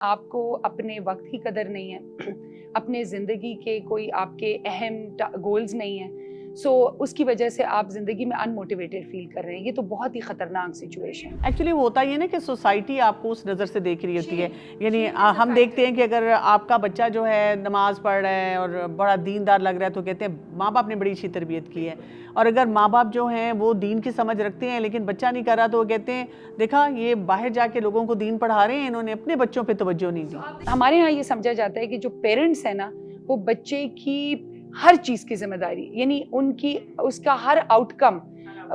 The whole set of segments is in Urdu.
آپ کو اپنے وقت کی قدر نہیں ہے، اپنے زندگی کے کوئی آپ کے اہم گولز نہیں ہیں، سو اس کی وجہ سے آپ زندگی میں ان موٹیویٹڈ فیل کر رہے ہیں. یہ تو بہت ہی خطرناک سچویشن ہے. ایکچولی ہوتا یہ نا کہ سوسائٹی آپ کو اس نظر سے دیکھ رہی ہوتی ہے. یعنی ہم دیکھتے ہیں کہ اگر آپ کا بچہ جو ہے نماز پڑھ رہا ہے اور بڑا دیندار لگ رہا ہے تو کہتے ہیں ماں باپ نے بڑی اچھی تربیت کی ہے. اور اگر ماں باپ جو ہیں وہ دین کی سمجھ رکھتے ہیں لیکن بچہ نہیں کر رہا تو وہ کہتے ہیں دیکھا یہ باہر جا کے لوگوں کو دین پڑھا رہے ہیں، انہوں نے اپنے بچوں پہ توجہ نہیں دی. ہمارے ہاں یہ سمجھا جاتا ہے کہ جو پیرنٹس ہیں نا وہ بچے کی ہر چیز کی ذمہ داری، یعنی ان کی اس کا ہر آؤٹ کم،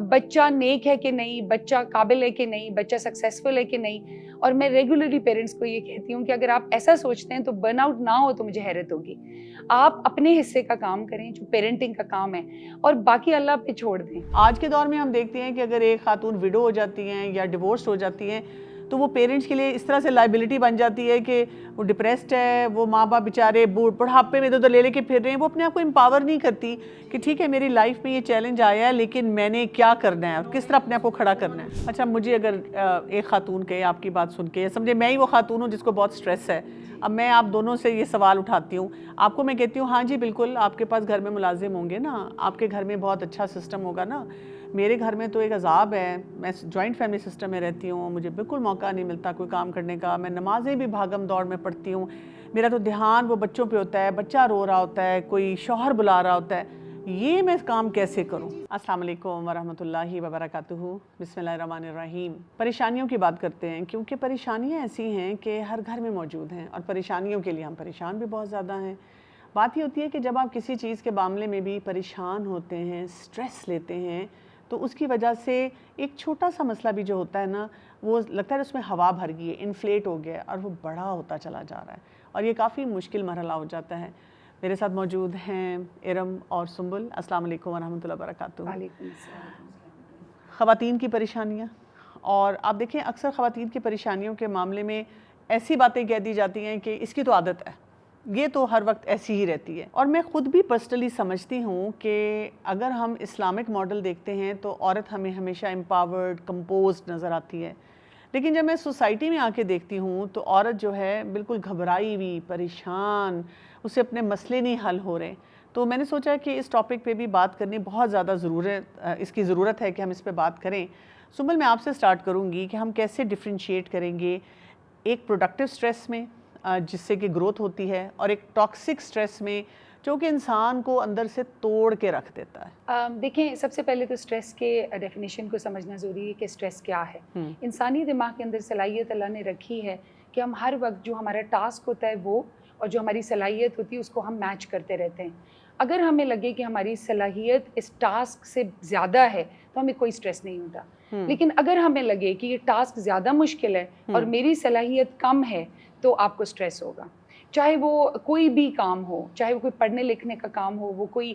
بچہ نیک ہے کہ نہیں، بچہ قابل ہے کہ نہیں، بچہ سکسیسفل ہے کہ نہیں. اور میں ریگولرلی پیرنٹس کو یہ کہتی ہوں کہ اگر آپ ایسا سوچتے ہیں تو برن آؤٹ نہ ہو تو مجھے حیرت ہوگی. آپ اپنے حصے کا کام کریں جو پیرنٹنگ کا کام ہے اور باقی اللہ پہ چھوڑ دیں. آج کے دور میں ہم دیکھتے ہیں کہ اگر ایک خاتون ویڈو ہو جاتی ہیں یا ڈیورس ہو جاتی ہیں تو وہ پیرنٹس کے لیے اس طرح سے لائبلٹی بن جاتی ہے کہ وہ ڈپریسڈ ہے، وہ ماں باپ بیچارے بڑھاپے میں ادھر لے کے پھر رہے ہیں. وہ اپنے آپ کو امپاور نہیں کرتی کہ ٹھیک ہے میری لائف میں یہ چیلنج آیا ہے لیکن میں نے کیا کرنا ہے اور کس طرح اپنے آپ کو کھڑا کرنا ہے. اچھا مجھے اگر ایک خاتون کہے آپ کی بات سن کے، سمجھے میں ہی وہ خاتون ہوں جس کو بہت سٹریس ہے، اب میں آپ دونوں سے یہ سوال اٹھاتی ہوں. آپ کو میں کہتی ہوں ہاں جی بالکل آپ کے پاس گھر میں ملازم ہوں گے نا، آپ کے گھر میں بہت اچھا سسٹم ہوگا نا. میرے گھر میں تو ایک عذاب ہے، میں جوائنٹ فیملی سسٹم میں رہتی ہوں، مجھے بالکل موقع نہیں ملتا کوئی کام کرنے کا. میں نمازیں بھی بھاگم دوڑ میں پڑھتی ہوں، میرا تو دھیان وہ بچوں پہ ہوتا ہے، بچہ رو رہا ہوتا ہے، کوئی شوہر بلا رہا ہوتا ہے، یہ میں کام کیسے کروں؟ السلام علیکم ورحمۃ اللہ وبرکاتہ. بسم اللہ الرحمن الرحیم. پریشانیوں کی بات کرتے ہیں کیونکہ پریشانیاں ایسی ہیں کہ ہر گھر میں موجود ہیں اور پریشانیوں کے لیے ہم پریشان بھی بہت زیادہ ہیں. بات یہ ہوتی ہے کہ جب آپ کسی چیز کے معاملے میں بھی پریشان ہوتے ہیں، سٹریس لیتے ہیں، تو اس کی وجہ سے ایک چھوٹا سا مسئلہ بھی جو ہوتا ہے نا وہ لگتا ہے اس میں ہوا بھر گئی ہے، انفلیٹ ہو گیا ہے اور وہ بڑا ہوتا چلا جا رہا ہے اور یہ کافی مشکل مرحلہ ہو جاتا ہے. میرے ساتھ موجود ہیں ارم اور سنبل. السلام علیکم ورحمۃ اللہ وبرکاتہ. وعلیکم السلام. خواتین کی پریشانیاں، اور آپ دیکھیں اکثر خواتین کی پریشانیوں کے معاملے میں ایسی باتیں کہہ دی جاتی ہیں کہ اس کی تو عادت ہے، یہ تو ہر وقت ایسی ہی رہتی ہے. اور میں خود بھی پرسنلی سمجھتی ہوں کہ اگر ہم اسلامک ماڈل دیکھتے ہیں تو عورت ہمیں ہمیشہ امپاورڈ، کمپوزڈ نظر آتی ہے. لیکن جب میں سوسائٹی میں آ کے دیکھتی ہوں تو عورت جو ہے بالکل گھبرائی ہوئی، پریشان، اسے اپنے مسئلے نہیں حل ہو رہے. تو میں نے سوچا کہ اس ٹاپک پہ بھی بات کرنی بہت زیادہ اس کی ضرورت ہے کہ ہم اس پہ بات کریں. سنبل میں آپ سے سٹارٹ کروں گی کہ ہم کیسے ڈفرینشیٹ کریں گے ایک پروڈکٹیو سٹریس میں جس سے کہ گروتھ ہوتی ہے اور ایک ٹاکسک سٹریس میں جو کہ انسان کو اندر سے توڑ کے رکھ دیتا ہے. دیکھیں سب سے پہلے تو سٹریس کے ڈیفینیشن کو سمجھنا ضروری ہے کہ سٹریس کیا ہے. انسانی دماغ کے اندر صلاحیت اللہ نے رکھی ہے کہ ہم ہر وقت جو ہمارا ٹاسک ہوتا ہے وہ اور جو ہماری صلاحیت ہوتی ہے اس کو ہم میچ کرتے رہتے ہیں. اگر ہمیں لگے کہ ہماری صلاحیت اس ٹاسک سے زیادہ ہے تو ہمیں کوئی سٹریس نہیں ہوتا. لیکن اگر ہمیں لگے کہ یہ ٹاسک زیادہ مشکل ہے اور میری صلاحیت کم ہے تو آپ کو سٹریس ہوگا. چاہے وہ کوئی بھی کام ہو، چاہے وہ کوئی پڑھنے لکھنے کا کام ہو، وہ کوئی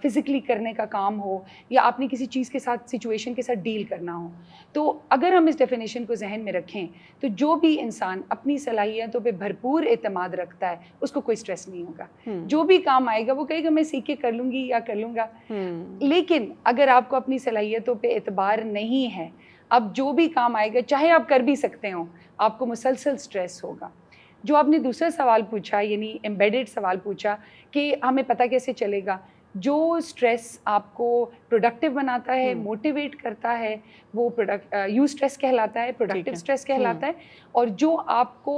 فزیکلی کرنے کا کام ہو یا آپ نے کسی چیز کے ساتھ سچویشن کے ساتھ ڈیل کرنا ہو. تو اگر ہم اس ڈیفینیشن کو ذہن میں رکھیں تو جو بھی انسان اپنی صلاحیتوں پہ بھرپور اعتماد رکھتا ہے اس کو کوئی سٹریس نہیں ہوگا. جو بھی کام آئے گا وہ کہے گا میں سیکھ کے کر لوں گی یا کر لوں گا. لیکن اگر آپ کو اپنی صلاحیتوں پہ اعتبار نہیں ہے، اب جو بھی کام آئے گا چاہے آپ کر بھی سکتے ہوں آپ کو مسلسل سٹریس ہوگا. جو آپ نے دوسرا سوال پوچھا یعنی ایمبیڈڈ سوال پوچھا کہ ہمیں پتہ کیسے چلے گا، جو سٹریس آپ کو پروڈکٹیو بناتا ہے، موٹیویٹ کرتا ہے، وہ یو سٹریس کہلاتا ہے، پروڈکٹیو سٹریس کہلاتا ہے. اور جو آپ کو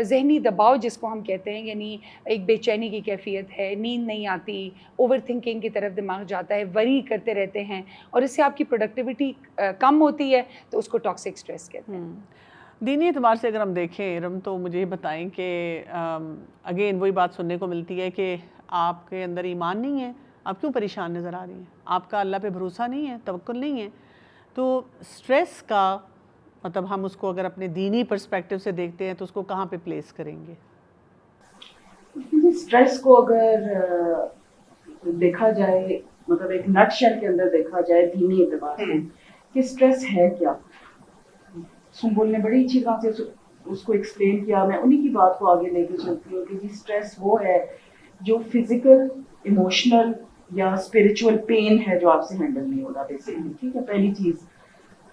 ذہنی دباؤ جس کو ہم کہتے ہیں، یعنی ایک بے چینی کی کیفیت ہے، نیند نہیں آتی، اوور تھنکنگ کی طرف دماغ جاتا ہے، وری کرتے رہتے ہیں اور اس سے آپ کی پروڈکٹیوٹی کم ہوتی ہے تو اس کو ٹاکسک سٹریس کہتے ہیں. دینی اعتبار سے اگر ہم دیکھیں ارم تو مجھے یہ بتائیں کہ اگین وہی بات سننے کو ملتی ہے کہ آپ کے اندر ایمان نہیں ہے، آپ کیوں پریشان نظر آ رہی ہیں، آپ کا اللہ پہ بھروسہ نہیں ہے، توکل نہیں ہے. تو سٹریس کا مطلب ہم اس کو اگر اپنے دینی پرسپیکٹیو سے دیکھتے ہیں تو اس کو کہاں پہ پلیس کریں گے؟ سٹریس کو اگر دیکھا جائے مطلب ایک نٹ شیل کے اندر دیکھا جائے دینی اعتبار سے کہ سٹریس ہے کیا. سنبل نے بڑی اچھی طرح سے اس کو ایکسپلین کیا. میں انہی کی بات کو آگے لے کے چلتی ہوں کہ سٹریس وہ ہے جو فزیکل، ایموشنل یا اسپرچل پین ہے جو آپ سے ہینڈل نہیں ہوتا بیسیکلی. ٹھیک ہے، پہلی چیز.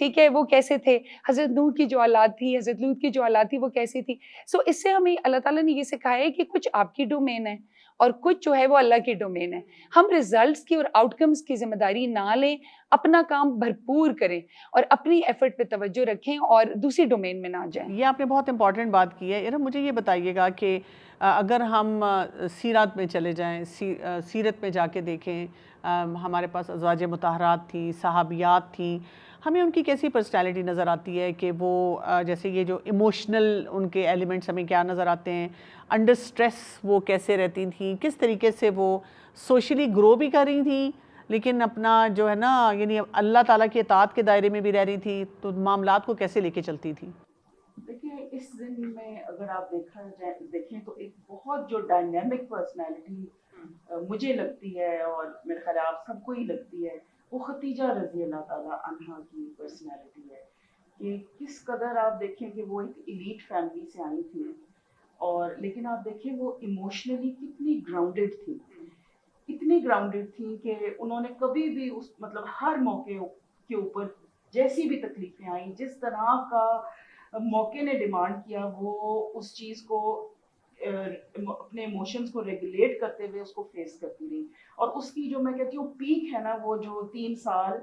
ٹھیک ہے، وہ کیسے تھے، حضرت نوح کی جو اولاد تھی، حضرت لوط کی جو اولاد تھی وہ کیسی تھی. اس سے ہمیں اللہ تعالیٰ نے یہ سکھایا ہے کہ کچھ آپ کی ڈومین ہے اور کچھ جو ہے وہ اللہ کی ڈومین ہے. ہم ریزلٹس کی اور آؤٹ کمز کی ذمہ داری نہ لیں، اپنا کام بھرپور کریں اور اپنی ایفرٹ پہ توجہ رکھیں اور دوسری ڈومین میں نہ جائیں. یہ آپ نے بہت امپورٹنٹ بات کی ہے. مجھے یہ بتائیے گا کہ اگر ہم سیرات میں چلے جائیں، سیرت میں جا کے دیکھیں، ہمارے پاس ازواج مطہرات تھیں، صحابیات تھیں، ہمیں ان کی کیسی پرسنالٹی نظر آتی ہے کہ وہ جیسے یہ جو ایموشنل ان کے ایلیمنٹس ہمیں کیا نظر آتے ہیں، انڈر سٹریس وہ کیسے رہتی تھیں، کس طریقے سے وہ سوشلی گرو بھی کر رہی تھیں لیکن اپنا جو ہے نا یعنی اللہ تعالیٰ کی اطاعت کے دائرے میں بھی رہ رہی تھی، تو معاملات کو کیسے لے کے چلتی تھی؟ دیکھیں اس دن میں اگر آپ دیکھیں تو ایک بہت جو ڈائنامک پرسنالٹی مجھے لگتی ہے اور میرے خیال آپ سب کو ہی لگتی ہے، وہ ختیجہ رضی اللہ تعالیٰ عنہا کی پرسنالٹی ہے کہ کس قدر آپ دیکھیں کہ وہ ایک ایلیٹ فیملی سے آئی تھی اور لیکن آپ دیکھیں وہ ایموشنلی کتنی گراؤنڈڈ تھی، اتنی گراؤنڈڈ تھی کہ انہوں نے کبھی بھی اس مطلب ہر موقع کے اوپر جیسی بھی تکلیفیں آئیں، جس طرح کا موقع نے ڈیمانڈ کیا، وہ اس چیز کو اپنے ایموشنز کو ریگولیٹ کرتے ہوئے اس کو فیس کرتی رہی. اور اس کی جو میں کہتی ہوں پیک ہے نا، وہ جو 3 سال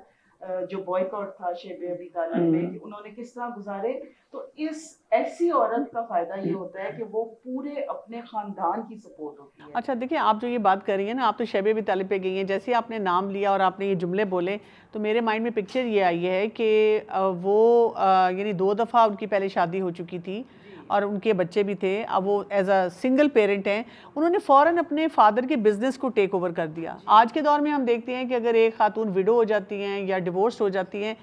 جو بوائکاٹ تھا شیب ابی طالب میں، کہ انہوں نے کس طرح گزارے. تو اس ایسی عورت کا فائدہ یہ ہوتا ہے کہ وہ پورے اپنے خاندان کی سپورٹ ہوتی ہے. اچھا دیکھیں، آپ جو یہ بات کر رہی ہیں نا، آپ تو شیب ابی طالب پہ گئی ہیں، جیسے آپ نے نام لیا اور آپ نے یہ جملے بولے تو میرے مائنڈ میں پکچر یہ آئی ہے کہ وہ یعنی 2 دفعہ ان کی پہلے شادی ہو چکی تھی اور ان کے بچے بھی تھے. اب وہ ایز اے سنگل پیرنٹ ہیں، انہوں نے فوراً اپنے فادر کے بزنس کو ٹیک اوور کر دیا. آج کے دور میں ہم دیکھتے ہیں کہ اگر ایک خاتون ویڈو ہو جاتی ہیں یا ڈیورس ہو جاتی ہیں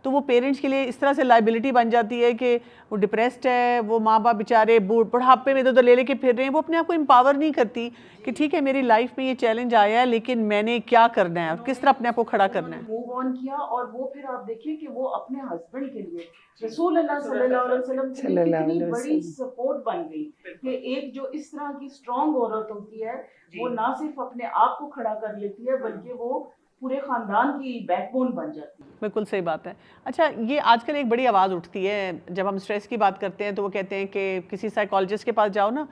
تو وہ پیرنٹس کے لیے اس طرح سے لائبلٹی بن جاتی ہے کہ وہ ڈپریسڈ ہے، وہ ماں باپ بیچارے بڑھاپے میں ادھر لے لے کے پھر رہے ہیں، وہ اپنے آپ کو امپاور نہیں کرتی کہ ٹھیک ہے میری لائف میں یہ چیلنج آیا ہے لیکن میں نے کیا کرنا ہے اور کس طرح اپنے آپ کو کھڑا کرنا ہے. موو آن کیا اور وہ پھر آپ دیکھیں کہ وہ اپنے ہسبینڈ کے لیے رسول اللہ صلی اللہ علیہ وسلم کے لیے کتنی بڑی سپورٹ بن گئی کہ ایک جو اس طرح کی اسٹرانگ عورت ہوتی ہے وہ نہ صرف اپنے آپ کو کھڑا کر لیتی ہے بلکہ وہ پورے خاندان کی بیک بون بن جاتی ہے. بالکل صحیح بات ہے. اچھا، یہ آج کل ایک بڑی آواز اٹھتی ہے جب ہم اسٹریس کی بات کرتے ہیں تو وہ کہتے ہیں کہ کسی سائیکالوجسٹ کے پاس جاؤ نا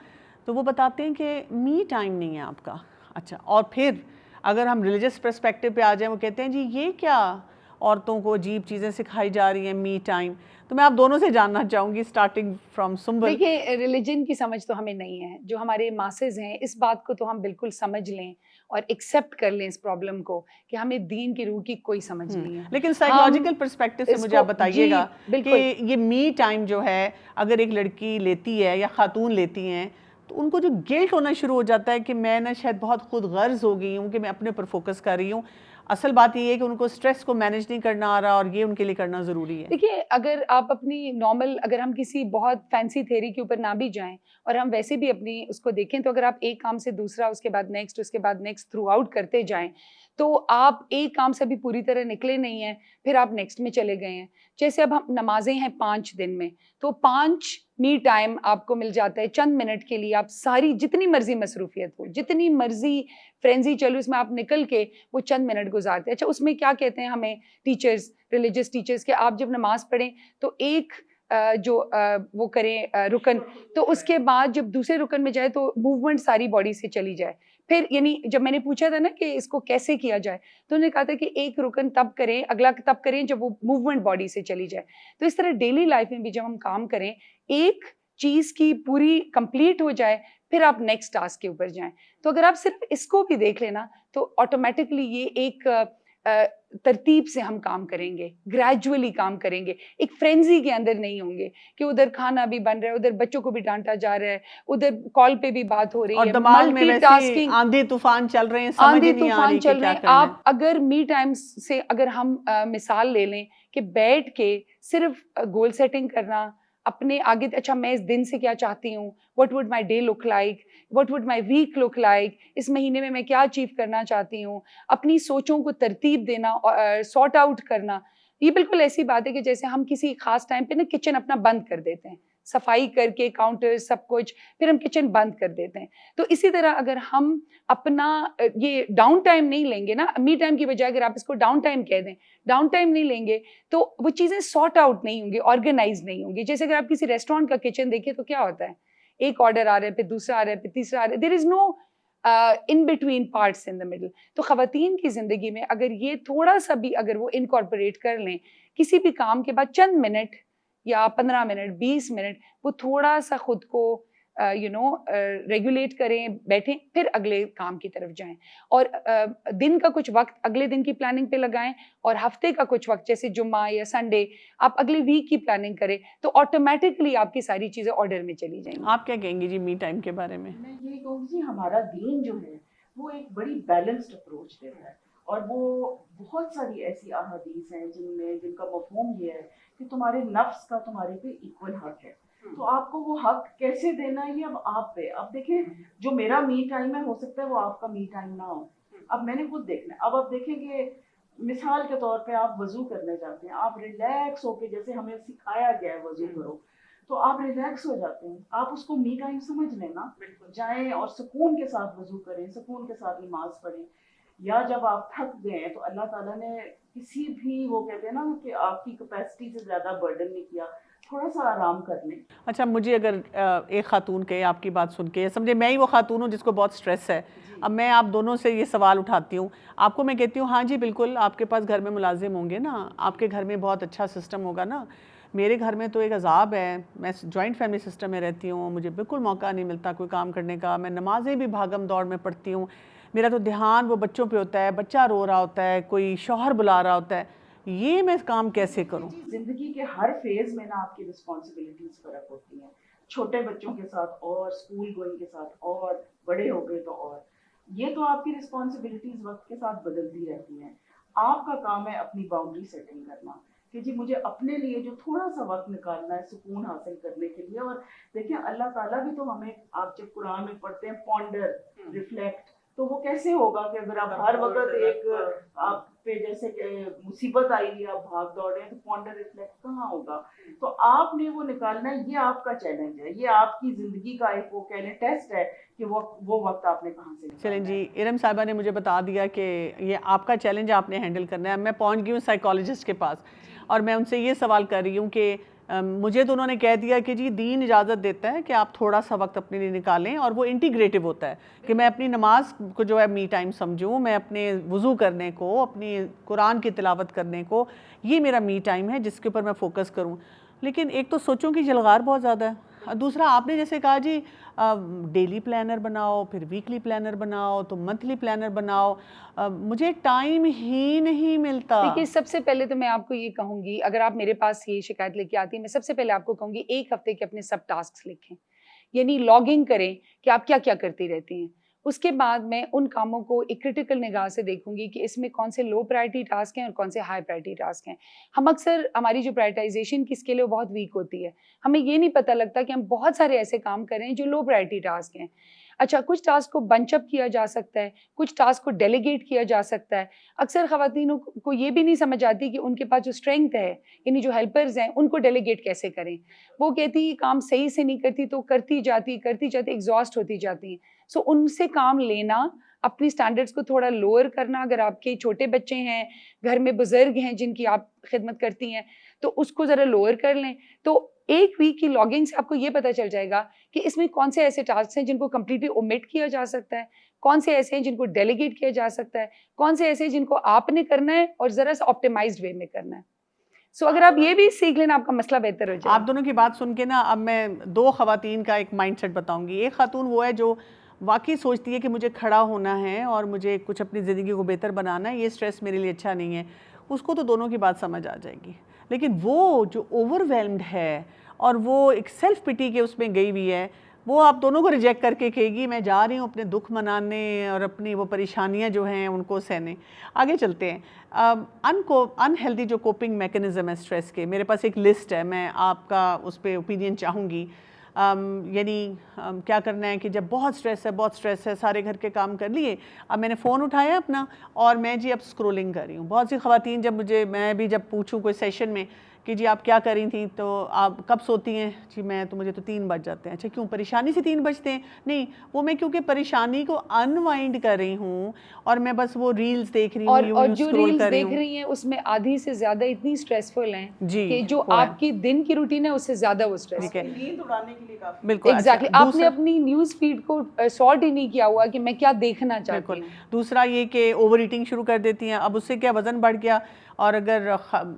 تو وہ بتاتے ہیں کہ می ٹائم نہیں ہے آپ کا. اچھا، اور پھر اگر ہم ریلیجس پرسپیکٹو پہ آ جائیں وہ کہتے ہیں جی یہ کیا عورتوں کو عجیب چیزیں سکھائی جا رہی ہیں می ٹائم. تو میں آپ دونوں سے جاننا چاہوں گی اسٹارٹنگ فرام سنبل. دیکھیں ریلیجن کی سمجھ تو ہمیں نہیں ہے، جو ہمارے ماسز ہیں اس بات کو تو ہم بالکل سمجھ لیں اور ایکسیپٹ کر لیں اس پرابلم کو کہ ہمیں دین کی روح کی کوئی سمجھ نہیں ہے. لیکن سائیکولوجیکل پرسپیکٹو سے مجھے آپ بتائیے گا کہ یہ می ٹائم جو ہے اگر ایک لڑکی لیتی ہے یا خاتون لیتی ہیں تو ان کو جو گلٹ ہونا شروع ہو جاتا ہے کہ میں نا شاید بہت خود غرض ہو گئی ہوں کہ میں اپنے پر فوکس کر رہی ہوں. اصل بات یہ ہے کہ ان کو سٹریس کو مینیج نہیں کرنا آ رہا اور یہ ان کے لیے کرنا ضروری ہے. دیکھیے اگر آپ اپنی نارمل اگر ہم کسی بہت فینسی تھیوری کے اوپر نہ بھی جائیں اور ہم ویسے بھی اپنی اس کو دیکھیں تو اگر آپ ایک کام سے دوسرا اس کے بعد نیکسٹ اس کے بعد نیکسٹ تھرو آؤٹ کرتے جائیں تو آپ ایک کام سے بھی پوری طرح نکلے نہیں ہیں، پھر آپ نیکسٹ میں چلے گئے ہیں. جیسے اب ہم نمازیں ہیں 5 دن میں تو 5 می ٹائم آپ کو مل جاتا ہے چند منٹ کے لیے. آپ ساری جتنی مرضی مصروفیت ہو، جتنی مرضی فرینزی چلو، اس میں آپ نکل کے وہ چند منٹ گزارتے ہیں. اچھا اس میں کیا کہتے ہیں ہمیں ٹیچرز، ریلیجس ٹیچرز، کہ آپ جب نماز پڑھیں تو ایک جو وہ کریں رکن، تو اس کے بعد جب دوسرے رکن میں جائے تو موومنٹ ساری باڈی سے چلی جائے. پھر یعنی جب میں نے پوچھا تھا نا کہ اس کو کیسے کیا جائے تو انہوں نے کہا تھا کہ ایک رکن تب کریں، اگلا تب کریں جب وہ موومنٹ باڈی سے چلی جائے. تو اس طرح ڈیلی لائف میں بھی جب ہم کام کریں ایک چیز کی پوری کمپلیٹ ہو جائے پھر آپ نیکسٹ ٹاسک کے اوپر جائیں. تو اگر آپ صرف اس کو بھی دیکھ لینا تو آٹومیٹکلی یہ ایک ترتیب سے ہم کام کریں گے، گریجولی کام کریں گے، ایک فرینزی کے اندر نہیں ہوں گے کہ ادھر کھانا بھی بن رہا ہے، ادھر بچوں کو بھی ڈانٹا جا رہا ہے، ادھر کال پہ بھی بات ہو رہی ہے، دماغ میں ویسے آندھی طوفان چل رہے ہیں، سمجھ نہیں آ رہی کہ کیا کرنا ہے. آپ اگر می ٹائم سے اگر ہم مثال لے لیں کہ بیٹھ کے صرف گول سیٹنگ کرنا اپنے آگے، اچھا میں اس دن سے کیا چاہتی ہوں، what would my day look like, what would my week look like، اس مہینے میں کیا اچیو کرنا چاہتی ہوں، اپنی سوچوں کو ترتیب دینا، سارٹ آؤٹ کرنا. یہ بالکل ایسی بات ہے کہ جیسے ہم کسی خاص ٹائم پہ نا کچن اپنا بند کر دیتے ہیں، صفائی کر کے کاؤنٹر سب کچھ، پھر ہم کچن بند کر دیتے ہیں. تو اسی طرح اگر ہم اپنا یہ ڈاؤن ٹائم نہیں لیں گے نا، می ٹائم کی بجائے اگر آپ اس کو ڈاؤن ٹائم کہہ دیں، ڈاؤن ٹائم نہیں لیں گے تو وہ چیزیں سارٹ آؤٹ نہیں ہوں گی، آرگنائز نہیں ہوں گی. جیسے اگر آپ کسی ریسٹورینٹ کا کچن دیکھیں تو کیا ہوتا ہے، ایک آرڈر آ رہا ہے، پھر دوسرا آ رہا ہے، پھر تیسرا آ رہا ہے، there is no in between parts in the middle. تو خواتین کی زندگی میں اگر یہ تھوڑا سا بھی اگر وہ انکارپوریٹ کر لیں، کسی بھی کام کے بعد چند منٹ یا 15 منٹ 20 منٹ وہ تھوڑا سا خود کو ریگولیٹ کریں، بیٹھیں، پھر اگلے کام کی طرف جائیں. اور دن کا کچھ وقت اگلے دن کی پلاننگ پہ لگائیں، اور ہفتے کا کچھ وقت جیسے جمعہ یا سنڈے آپ اگلے ویک کی پلاننگ کریں، تو آٹومیٹکلی آپ کی ساری چیزیں آرڈر میں چلی جائیں گی. آپ کیا کہیں گی جی می ٹائم کے بارے میں؟ میں یہی کہوں گی ہمارا دین جو ہے وہ ایک بڑی بیلنسڈ اپروچ دیتا ہے، اور وہ بہت ساری ایسی احادیث ہیں جن کا مفہوم یہ ہے کہ تمہارے نفس کا تمہارے پہ ایکول حق ہے. تو آپ کو وہ حق کیسے دینا ہے یہ اب آپ پہ. اب دیکھیں جو میرا می ٹائم ہے ہو سکتا ہے وہ آپ کا می ٹائم نہ ہو. اب میں نے خود دیکھنا ہے. اب آپ دیکھیں کہ مثال کے طور پہ آپ وضو کرنے جاتے ہیں، آپ ریلیکس ہو کے، جیسے ہمیں سکھایا گیا ہے وضو کرو، تو آپ ریلیکس ہو جاتے ہیں. آپ اس کو می ٹائم سمجھ لیں نا، جائیں اور سکون کے ساتھ وضو کریں، سکون کے ساتھ نماز پڑھیں. یا جب آپ تھک گئے ہیں تو اللہ تعالیٰ نے کسی بھی، وہ کہتے ہیں نا کہ آپ کی کیپیسٹی سے زیادہ برڈن نہیں کیا، تھوڑا سا آرام کر لیں. اچھا مجھے اگر ایک خاتون کہے آپ کی بات سن کے، سمجھے میں ہی وہ خاتون ہوں جس کو بہت سٹریس ہے، اب میں آپ دونوں سے یہ سوال اٹھاتی ہوں، آپ کو میں کہتی ہوں ہاں جی بالکل آپ کے پاس گھر میں ملازم ہوں گے نا، آپ کے گھر میں بہت اچھا سسٹم ہوگا نا. میرے گھر میں تو ایک عذاب ہے، میں جوائنٹ فیملی سسٹم میں رہتی ہوں، مجھے بالکل موقع نہیں ملتا کوئی کام کرنے کا، میں نمازیں بھی بھاگم دوڑ میں پڑھتی ہوں، میرا تو دھیان وہ بچوں پہ ہوتا ہے، بچہ رو رہا ہوتا ہے، کوئی شوہر بلا رہا ہوتا ہے، یہ میں کام کیسے کروں؟ زندگی کے ہر فیز میں نا آپ کی رسپانسبلٹیز فرق ہوتی ہیں، چھوٹے بچوں کے ساتھ اور اسکول گوئنگ کے ساتھ اور بڑے ہو گئے تو اور. یہ تو آپ کی رسپانسبلٹیز وقت کے ساتھ بدلتی رہتی ہیں. آپ کا کام ہے اپنی باؤنڈری سیٹنگ کرنا کہ جی مجھے اپنے لیے جو تھوڑا سا وقت نکالنا ہے سکون حاصل کرنے کے لیے. اور دیکھیں اللہ تعالیٰ بھی تو ہمیں، آپ جب قرآن میں پڑھتے ہیں پونڈر، ریفلیکٹ، تو وہ کیسے ہوگا کہ اگر آپ ہر وقت ایک آپ پہ جیسے کہ مصیبت آئی ہے آپ بھاگ دوڑے ہیں تو پونڈر ریفلیکٹ کہاں ہوگا. تو آپ نے وہ نکالنا ہے، یہ آپ کا چیلنج ہے، یہ آپ کی زندگی کا ایک وہ کہہ لیں ٹیسٹ ہے کہ وہ وقت آپ نے کہاں سے نکالنا ہے. چلیں جی، ارم صاحبہ نے مجھے بتا دیا کہ یہ آپ کا چیلنج آپ نے ہینڈل کرنا ہے. میں پہنچ گئی ہوں سائیکالوجسٹ کے پاس اور میں ان سے یہ سوال کر رہی ہوں کہ مجھے تو انہوں نے کہہ دیا کہ جی دین اجازت دیتا ہے کہ آپ تھوڑا سا وقت اپنے لیے نکالیں، اور وہ انٹیگریٹو ہوتا ہے کہ میں اپنی نماز کو جو ہے می ٹائم سمجھوں، میں اپنے وضو کرنے کو، اپنی قرآن کی تلاوت کرنے کو، یہ میرا می ٹائم ہے جس کے اوپر میں فوکس کروں. لیکن ایک تو سوچوں کی جلغار بہت زیادہ ہے، دوسرا آپ نے جیسے کہا جی ڈیلی پلانر بناؤ، پھر ویکلی پلانر بناؤ، تو منتھلی پلانر بناؤ، مجھے ٹائم ہی نہیں ملتا. دیکھیے سب سے پہلے تو میں آپ کو یہ کہوں گی، اگر آپ میرے پاس یہ شکایت لے کے آتی ہیں، میں سب سے پہلے آپ کو کہوں گی ایک ہفتے کے اپنے سب ٹاسکس لکھیں، یعنی لاگنگ کریں کہ آپ کیا کیا کرتی رہتی ہیں. اس کے بعد میں ان کاموں کو ایک کرٹیکل نگاہ سے دیکھوں گی کہ اس میں کون سے لو پرائرٹی ٹاسک ہیں اور کون سے ہائی پرائرٹی ٹاسک ہیں. ہم اکثر ہماری جو پرائرٹائزیشن کی اسکل ہے وہ بہت ویک ہوتی ہے، ہمیں یہ نہیں پتہ لگتا کہ ہم بہت سارے ایسے کام کریں جو لو پرائرٹی ٹاسک ہیں. اچھا کچھ ٹاسک کو بنچ اپ کیا جا سکتا ہے، کچھ ٹاسک کو ڈیلیگیٹ کیا جا سکتا ہے. اکثر خواتینوں کو یہ بھی نہیں سمجھ آتی کہ ان کے پاس جو اسٹرینگتھ ہے، یعنی جو ہیلپرز ہیں، ان کو ڈیلیگیٹ کیسے کریں. وہ کہتی کام صحیح سے نہیں کرتی تو کرتی جاتی ایگزاسٹ ہوتی جاتی ہیں. سو ان سے کام لینا، اپنی سٹینڈرڈز کو تھوڑا لوور کرنا. اگر آپ کے چھوٹے بچے ہیں، گھر میں بزرگ ہیں جن کی آپ خدمت کرتی ہیں، تو اس کو ذرا لوور کر لیں. تو ایک ویک کی لاگنگ سے آپ کو یہ پتہ چل جائے گا کہ اس میں کون سے ایسے ٹاسک ہیں جن کو کمپلیٹلی اومٹ کیا جا سکتا ہے، کون سے ایسے ہیں جن کو ڈیلیگیٹ کیا جا سکتا ہے، کون سے ایسے ہیں جن کو آپ نے کرنا ہے اور ذرا سا آپٹیمائزڈ وے میں کرنا ہے. سو اگر آپ یہ بھی سیکھ لینا آپ کا مسئلہ بہتر ہو جائے. آپ دونوں کی بات سن کے نا اب میں دو خواتین کا ایک مائنڈ سیٹ بتاؤں گی. ایک خاتون وہ ہے جو واقعی سوچتی ہے کہ مجھے کھڑا ہونا ہے اور مجھے کچھ اپنی زندگی کو بہتر بنانا ہے، یہ سٹریس میرے لیے اچھا نہیں ہے. اس کو تو دونوں کی بات سمجھ آ جائے گی. لیکن وہ جو اوور ویلمڈ ہے اور وہ ایک سیلف پٹی کے اس میں گئی ہوئی ہے، وہ آپ دونوں کو ریجیکٹ کر کے کہے گی میں جا رہی ہوں اپنے دکھ منانے اور اپنی وہ پریشانیاں جو ہیں ان کو سہنے. آگے چلتے ہیں. ان ہیلدی جو کوپنگ میکنزم ہے اسٹریس کے، میرے پاس ایک لسٹ ہے، میں آپ کا اس پہ اوپینین چاہوں گی. یعنی کیا کرنا ہے کہ جب بہت سٹریس ہے سارے گھر کے کام کر لیے, اب میں نے فون اٹھایا اپنا اور میں جی اب اسکرولنگ کر رہی ہوں. بہت سی خواتین جب میں بھی جب پوچھوں کوئی سیشن میں کہ جی آپ کیا کر رہی تھیں تو آپ کب سوتی ہیں, جی مجھے تو 3 بج جاتے ہیں. اچھا کیوں, پریشانی سے 3 بجتے ہیں؟ نہیں, وہ میں کیونکہ پریشانی کو انوائنڈ کر رہی ہوں اور میں بس وہ ریلز دیکھ رہی ہوں, اور یوں جو اسکرول ریلز کر رہی دیکھ ہوں. رہی ہیں اس میں آدھی سے زیادہ اتنی سٹریسفل ہیں جی کہ جو وہ ہے. آپ کی دن کی روٹین ہے اس سے زیادہ وہ سٹریس ٹھیک ہے, نیند اڑانے کے لیے کافی. بالکل. ایگزیکٹلی, اچھا آپ نے اپنی نیوز فیڈ کو سارٹ ہی نہیں کیا ہوا کہ میں کیا دیکھنا چاہتی بالکل. ہوں. دوسرا یہ کہ اوور ایٹنگ شروع کر دیتی ہیں, اب اس سے کیا وزن بڑھ گیا, اور اگر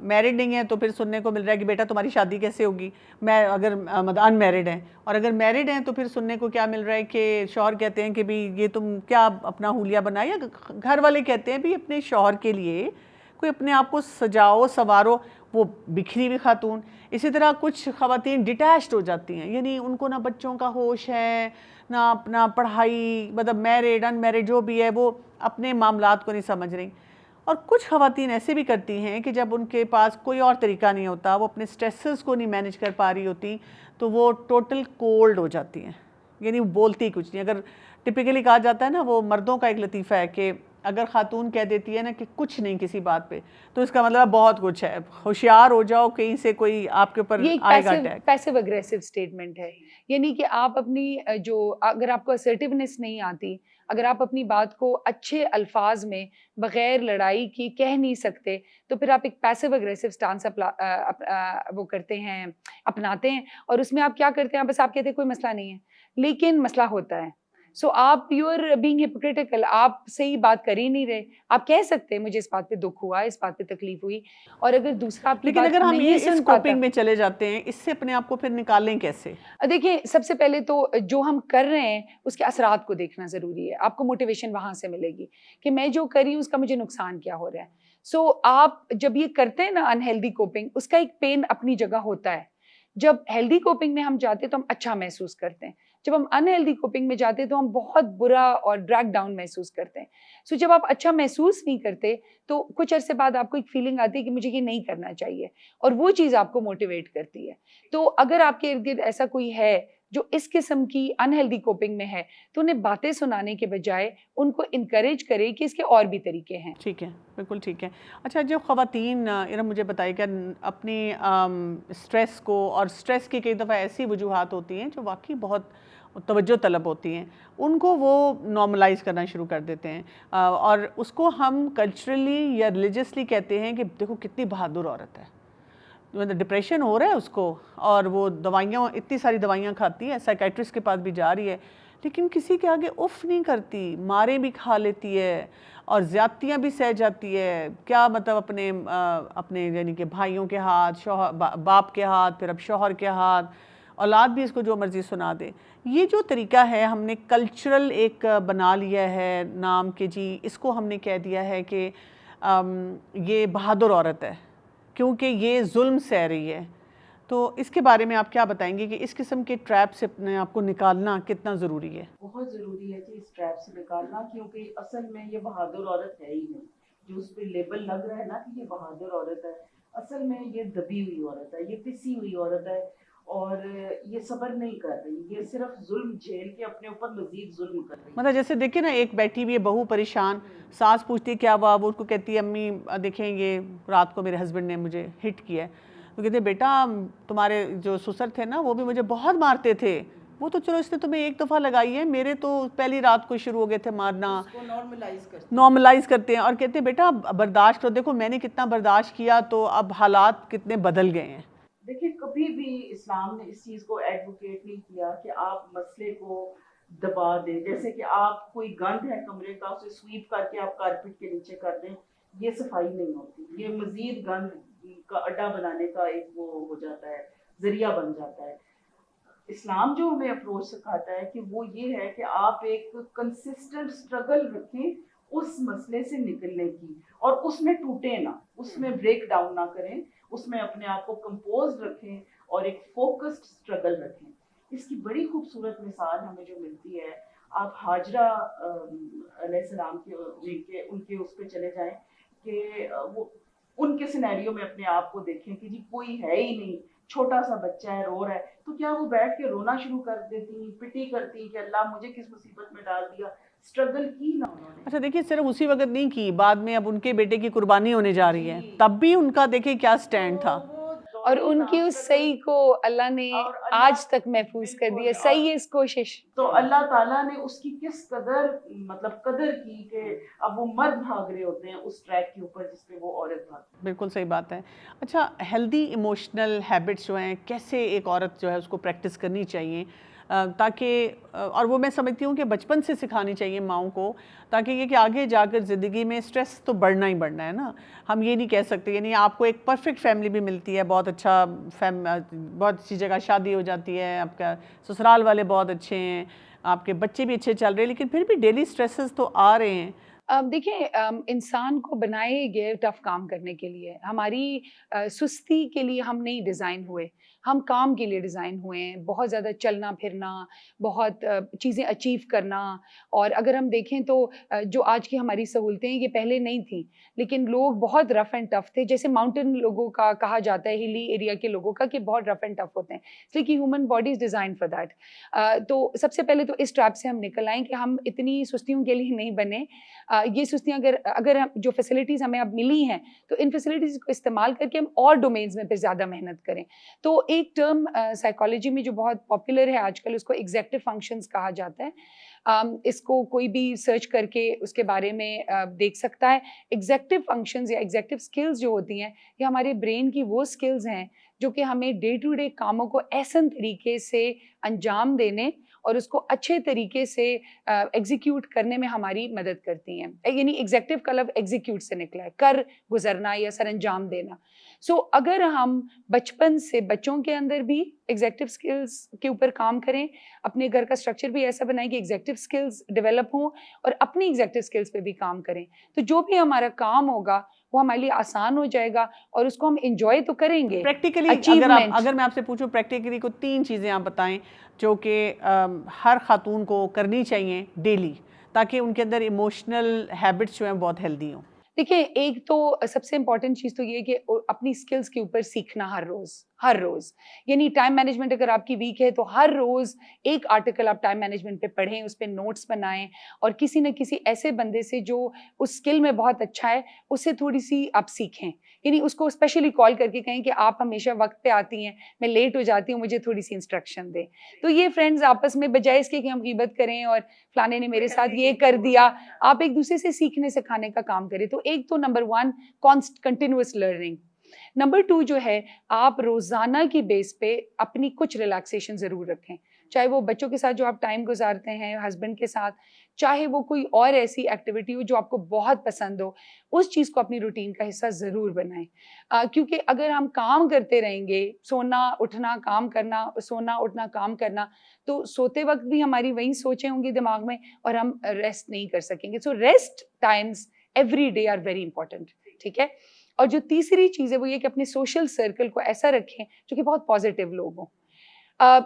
میرڈ نہیں ہے تو پھر سننے کو مل رہا ہے کہ بیٹا تمہاری شادی کیسے ہوگی, میں اگر مطلب ان میرڈ ہیں, اور اگر میرڈ ہیں تو پھر سننے کو کیا مل رہا ہے کہ شوہر کہتے ہیں کہ بھی یہ تم کیا اپنا حلیہ بنایا, گھر والے کہتے ہیں بھی اپنے شوہر کے لیے کوئی اپنے آپ کو سجاؤ سنوارو, وہ بکھری ہوئی خاتون. اسی طرح کچھ خواتین ڈیٹیچڈ ہو جاتی ہیں, یعنی ان کو نہ بچوں کا ہوش ہے نہ اپنا پڑھائی, مطلب میرڈ ان میرڈ جو بھی ہے وہ اپنے معاملات کو نہیں سمجھ رہی. اور کچھ خواتین ایسے بھی کرتی ہیں کہ جب ان کے پاس کوئی اور طریقہ نہیں ہوتا, وہ اپنے سٹریسز کو نہیں مینیج کر پا رہی ہوتی, تو وہ ٹوٹل کولڈ ہو جاتی ہیں, یعنی بولتی کچھ نہیں. اگر ٹپیکلی کہا جاتا ہے نا, وہ مردوں کا ایک لطیفہ ہے کہ اگر خاتون کہہ دیتی ہے نا کہ کچھ نہیں کسی بات پہ, تو اس کا مطلب بہت کچھ ہے, ہوشیار ہو جاؤ, کہیں سے کوئی آپ کے اوپر یہ ایک آئے گا اٹیک. پیسو اگریسو اسٹیٹمنٹ ہے, یعنی کہ آپ اپنی اگر آپ کو اسرٹیونیس نہیں آتی, اگر آپ اپنی بات کو اچھے الفاظ میں بغیر لڑائی کی کہہ نہیں سکتے, تو پھر آپ ایک پیسو اگریسو سٹانس وہ کرتے ہیں, اپناتے ہیں. اور اس میں آپ کیا کرتے ہیں, بس آپ کہتے ہیں کوئی مسئلہ نہیں ہے, لیکن مسئلہ ہوتا ہے. سو آپ یو آر بینگ ہپوکریٹیکل, آپ صحیح بات کر ہی نہیں رہے. آپ کہہ سکتے ہیں مجھے اس بات پہ دکھ ہوا, اس بات پہ تکلیف ہوئی, اور اگر دوسرا آپ کی لیکن بات اگر ہم نہیں اس سن پاتا. کوپنگ میں چلے جاتے ہیں, اس سے اپنے آپ کو پھر نکالیں کیسے؟ دیکھیں, سب سے پہلے تو جو ہم کر رہے ہیں اس کے اثرات کو دیکھنا ضروری ہے. آپ کو موٹیویشن وہاں سے ملے گی کہ میں جو کر رہی ہوں اس کا مجھے نقصان کیا ہو رہا ہے. سو آپ جب یہ کرتے ہیں نا انہیلدی کوپنگ, اس کا ایک پین اپنی جگہ ہوتا ہے. جب ہیلدی کوپنگ میں ہم جاتے ہیں تو ہم اچھا محسوس کرتے ہیں, جب ہم انہیلدی کوپنگ میں جاتے ہیں تو ہم بہت برا اور ڈریگ ڈاؤن محسوس کرتے ہیں. سو جب آپ اچھا محسوس نہیں کرتے تو کچھ عرصے بعد آپ کو ایک فیلنگ آتی ہے کہ مجھے یہ نہیں کرنا چاہیے, اور وہ چیز آپ کو موٹیویٹ کرتی ہے. تو اگر آپ کے ارد گرد ایسا کوئی ہے جو اس قسم کی انہیلدی کوپنگ میں ہے, تو انہیں باتیں سنانے کے بجائے ان کو انکریج کرے کہ اس کے اور بھی طریقے ہیں. ٹھیک ہے, بالکل ٹھیک ہے. اچھا, جو خواتین ارم مجھے بتائی کہ اپنی سٹریس کو, اور سٹریس کی کئی دفعہ ایسی وجوہات ہوتی ہیں جو واقعی بہت توجہ طلب ہوتی ہیں, ان کو وہ نارملائز کرنا شروع کر دیتے ہیں, اور اس کو ہم کلچرلی یا ریلیجسلی کہتے ہیں کہ دیکھو کتنی بہادر عورت ہے, ڈپریشن ہو رہا ہے اس کو, اور وہ دوائیاں, اتنی ساری دوائیاں کھاتی ہے, سائیکیٹرسٹ کے پاس بھی جا رہی ہے, لیکن کسی کے آگے اف نہیں کرتی, مارے بھی کھا لیتی ہے اور زیادتیاں بھی سہ جاتی ہے. کیا مطلب اپنے یعنی کہ بھائیوں کے ہاتھ, شوہر باپ کے ہاتھ, پھر اب شوہر کے ہاتھ, اولاد بھی اس کو جو مرضی سنا دے. یہ جو طریقہ ہے ہم نے کلچرل ایک بنا لیا ہے نام کہ جی اس کو ہم نے کہہ دیا ہے کہ یہ بہادر عورت ہے کیونکہ یہ ظلم سہ رہی ہے. تو اس کے بارے میں آپ کیا بتائیں گے کہ اس قسم کے ٹریپ سے اپنے آپ کو نکالنا کتنا ضروری ہے؟ بہت ضروری ہے کہ اس ٹریپ سے نکالنا, کیونکہ اصل میں یہ بہادر عورت ہے ہی نہیں. جو اس پہ لیبل لگ رہا ہے نا کہ یہ بہادر عورت ہے, اصل میں یہ دبی ہوئی عورت ہے, یہ پسی ہوئی عورت ہے, اور یہ صبر نہیں کر رہی, یہ صرف ظلم جھیل کے اپنے اوپر مزید ظلم کر رہی ہے. مطلب جیسے دیکھیں نا, ایک بیٹھی ہوئی ہے بہو پریشان, ساس پوچھتی ہے کیا ہوا, وہ اس کو کہتی ہے امی دیکھیں یہ رات کو میرے ہسبینڈ نے مجھے ہٹ کیا ہے. تو کہتے ہیں بیٹا تمہارے جو سسر تھے نا وہ بھی مجھے بہت مارتے تھے, وہ تو چلو اس نے تمہیں ایک دفعہ لگائی ہے, میرے تو پہلی رات کو شروع ہو گئے تھے مارنا. اس کو نارملائز کرتے ہیں اور کہتے ہیں بیٹا برداشت کرو, دیکھو میں نے کتنا برداشت کیا تو اب حالات کتنے بدل گئے ہیں. دیکھیں, کبھی بھی اسلام نے اس چیز کو ایڈوکیٹ نہیں کیا کہ آپ مسئلے کو دبا دیں. جیسے کہ آپ کوئی گند ہے کمرے کا, اسے سویپ کر کے آپ کارپیٹ کے نیچے کر دیں, یہ صفائی نہیں ہوتی, یہ مزید گند کا اڈا بنانے کا ایک وہ ہو جاتا ہے, ذریعہ بن جاتا ہے. اسلام جو ہمیں اپروچ سکھاتا ہے کہ وہ یہ ہے کہ آپ ایک کنسسٹنٹ اسٹرگل رکھیں اس مسئلے سے نکلنے کی, اور اس میں ٹوٹے نہ, اس میں بریک ڈاؤن نہ کریں, اس میں اپنے آپ کو کمپوز رکھیں اور ایک فوکسڈ اسٹرگل رکھیں. اس کی بڑی خوبصورت مثال ہمیں جو ملتی ہے, آپ ہاجرہ علیہ السلام کے ان کے اس پہ چلے جائیں کہ وہ ان کے سینیریو میں اپنے آپ کو دیکھیں کہ جی کوئی ہے ہی نہیں, چھوٹا سا بچہ ہے رو رہا ہے, تو کیا وہ بیٹھ کے رونا شروع کر دیتی, پٹی کرتی کہ اللہ مجھے کس مصیبت میں ڈال دیا؟ اسٹرگل کی نا انہوں نے. اچھا دیکھیے صرف اسی وقت نہیں کی, بعد میں اب ان کے بیٹے کی قربانی ہونے جا رہی ہے, تب بھی ان کا دیکھیں کیا سٹینڈ تھا, اور ان کی اس صحیح کو اللہ نے آج تک محفوظ کر دیا, صحیح ہے اس کوشش. تو اللہ تعالیٰ نے اس کی کس قدر مطلب قدر کی کہ اب وہ مرد بھاگ رہے ہوتے ہیں اس ٹریک کے اوپر جس پہ وہ عورت بھاگتی. بالکل صحیح بات ہے. اچھا ہیلدی ایموشنل ہیبٹس جو ہیں کیسے ایک عورت جو ہے اس کو پریکٹس کرنی چاہیے تاکہ, اور وہ میں سمجھتی ہوں کہ بچپن سے سکھانی چاہیے ماؤں کو, تاکہ یہ کہ آگے جا کر زندگی میں سٹریس تو بڑھنا ہی بڑھنا ہے نا. ہم یہ نہیں کہہ سکتے, یعنی آپ کو ایک پرفیکٹ فیملی بھی ملتی ہے, بہت اچھا بہت اچھی جگہ شادی ہو جاتی ہے, آپ کا سسرال والے بہت اچھے ہیں, آپ کے بچے بھی اچھے چل رہے ہیں, لیکن پھر بھی ڈیلی سٹریسز تو آ رہے ہیں. دیکھیں انسان کو بنائے گئے ٹف کام کرنے کے لیے, ہماری سستی کے لیے ہم نہیں ڈیزائن ہوئے, ہم کام کے لیے ڈیزائن ہوئے ہیں. بہت زیادہ چلنا پھرنا, بہت چیزیں اچیو کرنا. اور اگر ہم دیکھیں تو جو آج کی ہماری سہولتیں یہ پہلے نہیں تھیں, لیکن لوگ بہت رف اینڈ ٹف تھے. جیسے ماؤنٹین لوگوں کا کہا جاتا ہے, ہلی ایریا کے لوگوں کا, کہ بہت رف اینڈ ٹف ہوتے ہیں, اس لیے کہ human body is design for that. تو سب سے پہلے تو اس ٹریپ سے ہم نکل آئیں کہ ہم اتنی سستیوں کے لیے نہیں بنے. یہ سستیاں اگر جو فیسلٹیز ہمیں اب ملی ہیں تو ان فیسلٹیز کو استعمال کر کے ہم اور ڈومینز میں پھر زیادہ محنت کریں. تو ایک ٹرم سائیکالوجی میں جو بہت پاپولر ہے آج کل, اس کو ایگزیکٹو فنکشنز کہا جاتا ہے. اس کو کوئی بھی سرچ کر کے اس کے بارے میں دیکھ سکتا ہے. ایگزیکٹو فنکشنز یا ایگزیکٹو اسکلز جو ہوتی ہیں, یہ ہمارے برین کی وہ اسکلز ہیں جو کہ ہمیں ڈے ٹو ڈے کاموں کو احسن طریقے سے انجام دینے اور اس کو اچھے طریقے سے ایگزیکیوٹ کرنے میں ہماری مدد کرتی ہیں. یعنی ایگزیکٹو کا لفظ ایگزیکیوٹ سے نکلا ہے, کر گزرنا یا سر انجام دینا. سو اگر ہم بچپن سے بچوں کے اندر بھی ایگزیکٹو اسکلز کے اوپر کام کریں, اپنے گھر کا اسٹرکچر بھی ایسا بنائیں کہ ایگزیکٹو اسکلز ڈیولپ ہوں, اور اپنی ایگزیکٹو اسکلز پہ بھی کام کریں, تو جو بھی ہمارا کام ہوگا وہ ہمارے لیے آسان ہو جائے گا اور اس کو ہم انجوائے تو کریں گے. پریکٹیکلی اگر میں آپ سے پوچھوں پریکٹیکلی کو 3 چیزیں آپ بتائیں جو کہ ہر خاتون کو کرنی چاہیے ڈیلی, تاکہ ان کے اندر ایموشنل ہیبٹس جو ہیں بہت ہیلدی ہوں. دیکھیں, ایک تو سب سے امپورٹنٹ چیز تو یہ کہ اپنی اسکلز کے اوپر سیکھنا ہر روز. یعنی ٹائم مینجمنٹ اگر آپ کی ویک ہے تو ہر روز ایک آرٹیکل آپ ٹائم مینجمنٹ پہ پڑھیں, اس پہ نوٹس بنائیں, اور کسی نہ کسی ایسے بندے سے جو اس اسکل میں بہت اچھا ہے اس سے تھوڑی سی آپ سیکھیں. یعنی اس کو اسپیشلی کال کر کے کہیں کہ آپ ہمیشہ وقت پہ آتی ہیں, میں لیٹ ہو جاتی ہوں, مجھے تھوڑی سی انسٹرکشن دیں. تو یہ فرینڈز آپس میں بجائے اس کے کہ ہم غیبت کریں اور فلانے نے میرے ساتھ یہ کر دیا, آپ ایک دوسرے سے سیکھنے سکھانے کا کام کریں. تو ایک تو نمبر 1 کنٹینیوس لرننگ. نمبر 2 جو ہے, آپ روزانہ کی بیس پہ اپنی کچھ ریلیکسیشن ضرور رکھیں, چاہے وہ بچوں کے ساتھ جو آپ ٹائم گزارتے ہیں, ہسبینڈ کے ساتھ, چاہے وہ کوئی اور ایسی ایکٹیویٹی ہو جو آپ کو بہت پسند ہو, اس چیز کو اپنی روٹین کا حصہ ضرور بنائیں. کیونکہ اگر ہم کام کرتے رہیں گے, سونا اٹھنا کام کرنا, سونا اٹھنا کام کرنا, تو سوتے وقت بھی ہماری وہی سوچیں ہوں گی دماغ میں اور ہم ریسٹ نہیں کر سکیں گے. So rest times every day are very important. ٹھیک ہے. اور جو تیسری چیز ہے وہ یہ کہ اپنے سوشل سرکل کو ایسا رکھیں جو کہ بہت پازیٹیو لوگ ہوں.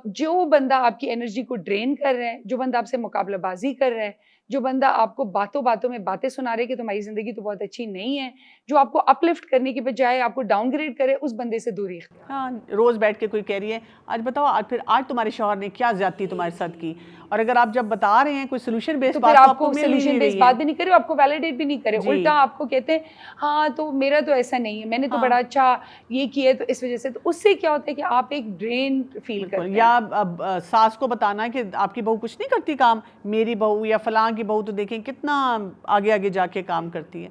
جو بندہ آپ کی انرجی کو ڈرین کر رہا ہے, جو بندہ آپ سے مقابلہ بازی کر رہا ہے, جو بندہ آپ کو باتوں باتوں میں باتیں سنا رہے کہ تمہاری زندگی تو بہت اچھی نہیں ہے, جو آپ کو اپ لفٹ کرنے کی بجائے آپ کو ڈاؤن گریڈ کرے, اس بندے سے دوری اختیار. ہاں, روز بیٹھ کے کوئی کہہ رہی ہے آج بتاؤ آج تمہارے شوہر نے کیا زیادتی تمہارے ساتھ کی, اور اگر آپ جب بتا رہے ہیں کوئی سولوشن بیس بات, آپ کو سولوشن بیس بات بھی نہیں کرے, آپ کو ویلیڈیٹ بھی نہیں کرے, الٹا آپ کو کہتے ہیں ہاں تو میرا تو ایسا نہیں ہے, میں نے تو بڑا اچھا یہ کیا ہے تو اس وجہ سے. تو اس سے کیا ہوتا ہے کہ آپ ایک ڈرین فیل کرتے ہیں. یا ساس کو بتانا کہ آپ کی بہو کچھ نہیں کرتی کام, میری بہو یا فلاں کی بہو تو دیکھیں کتنا آگے جا کے کام کرتی ہے.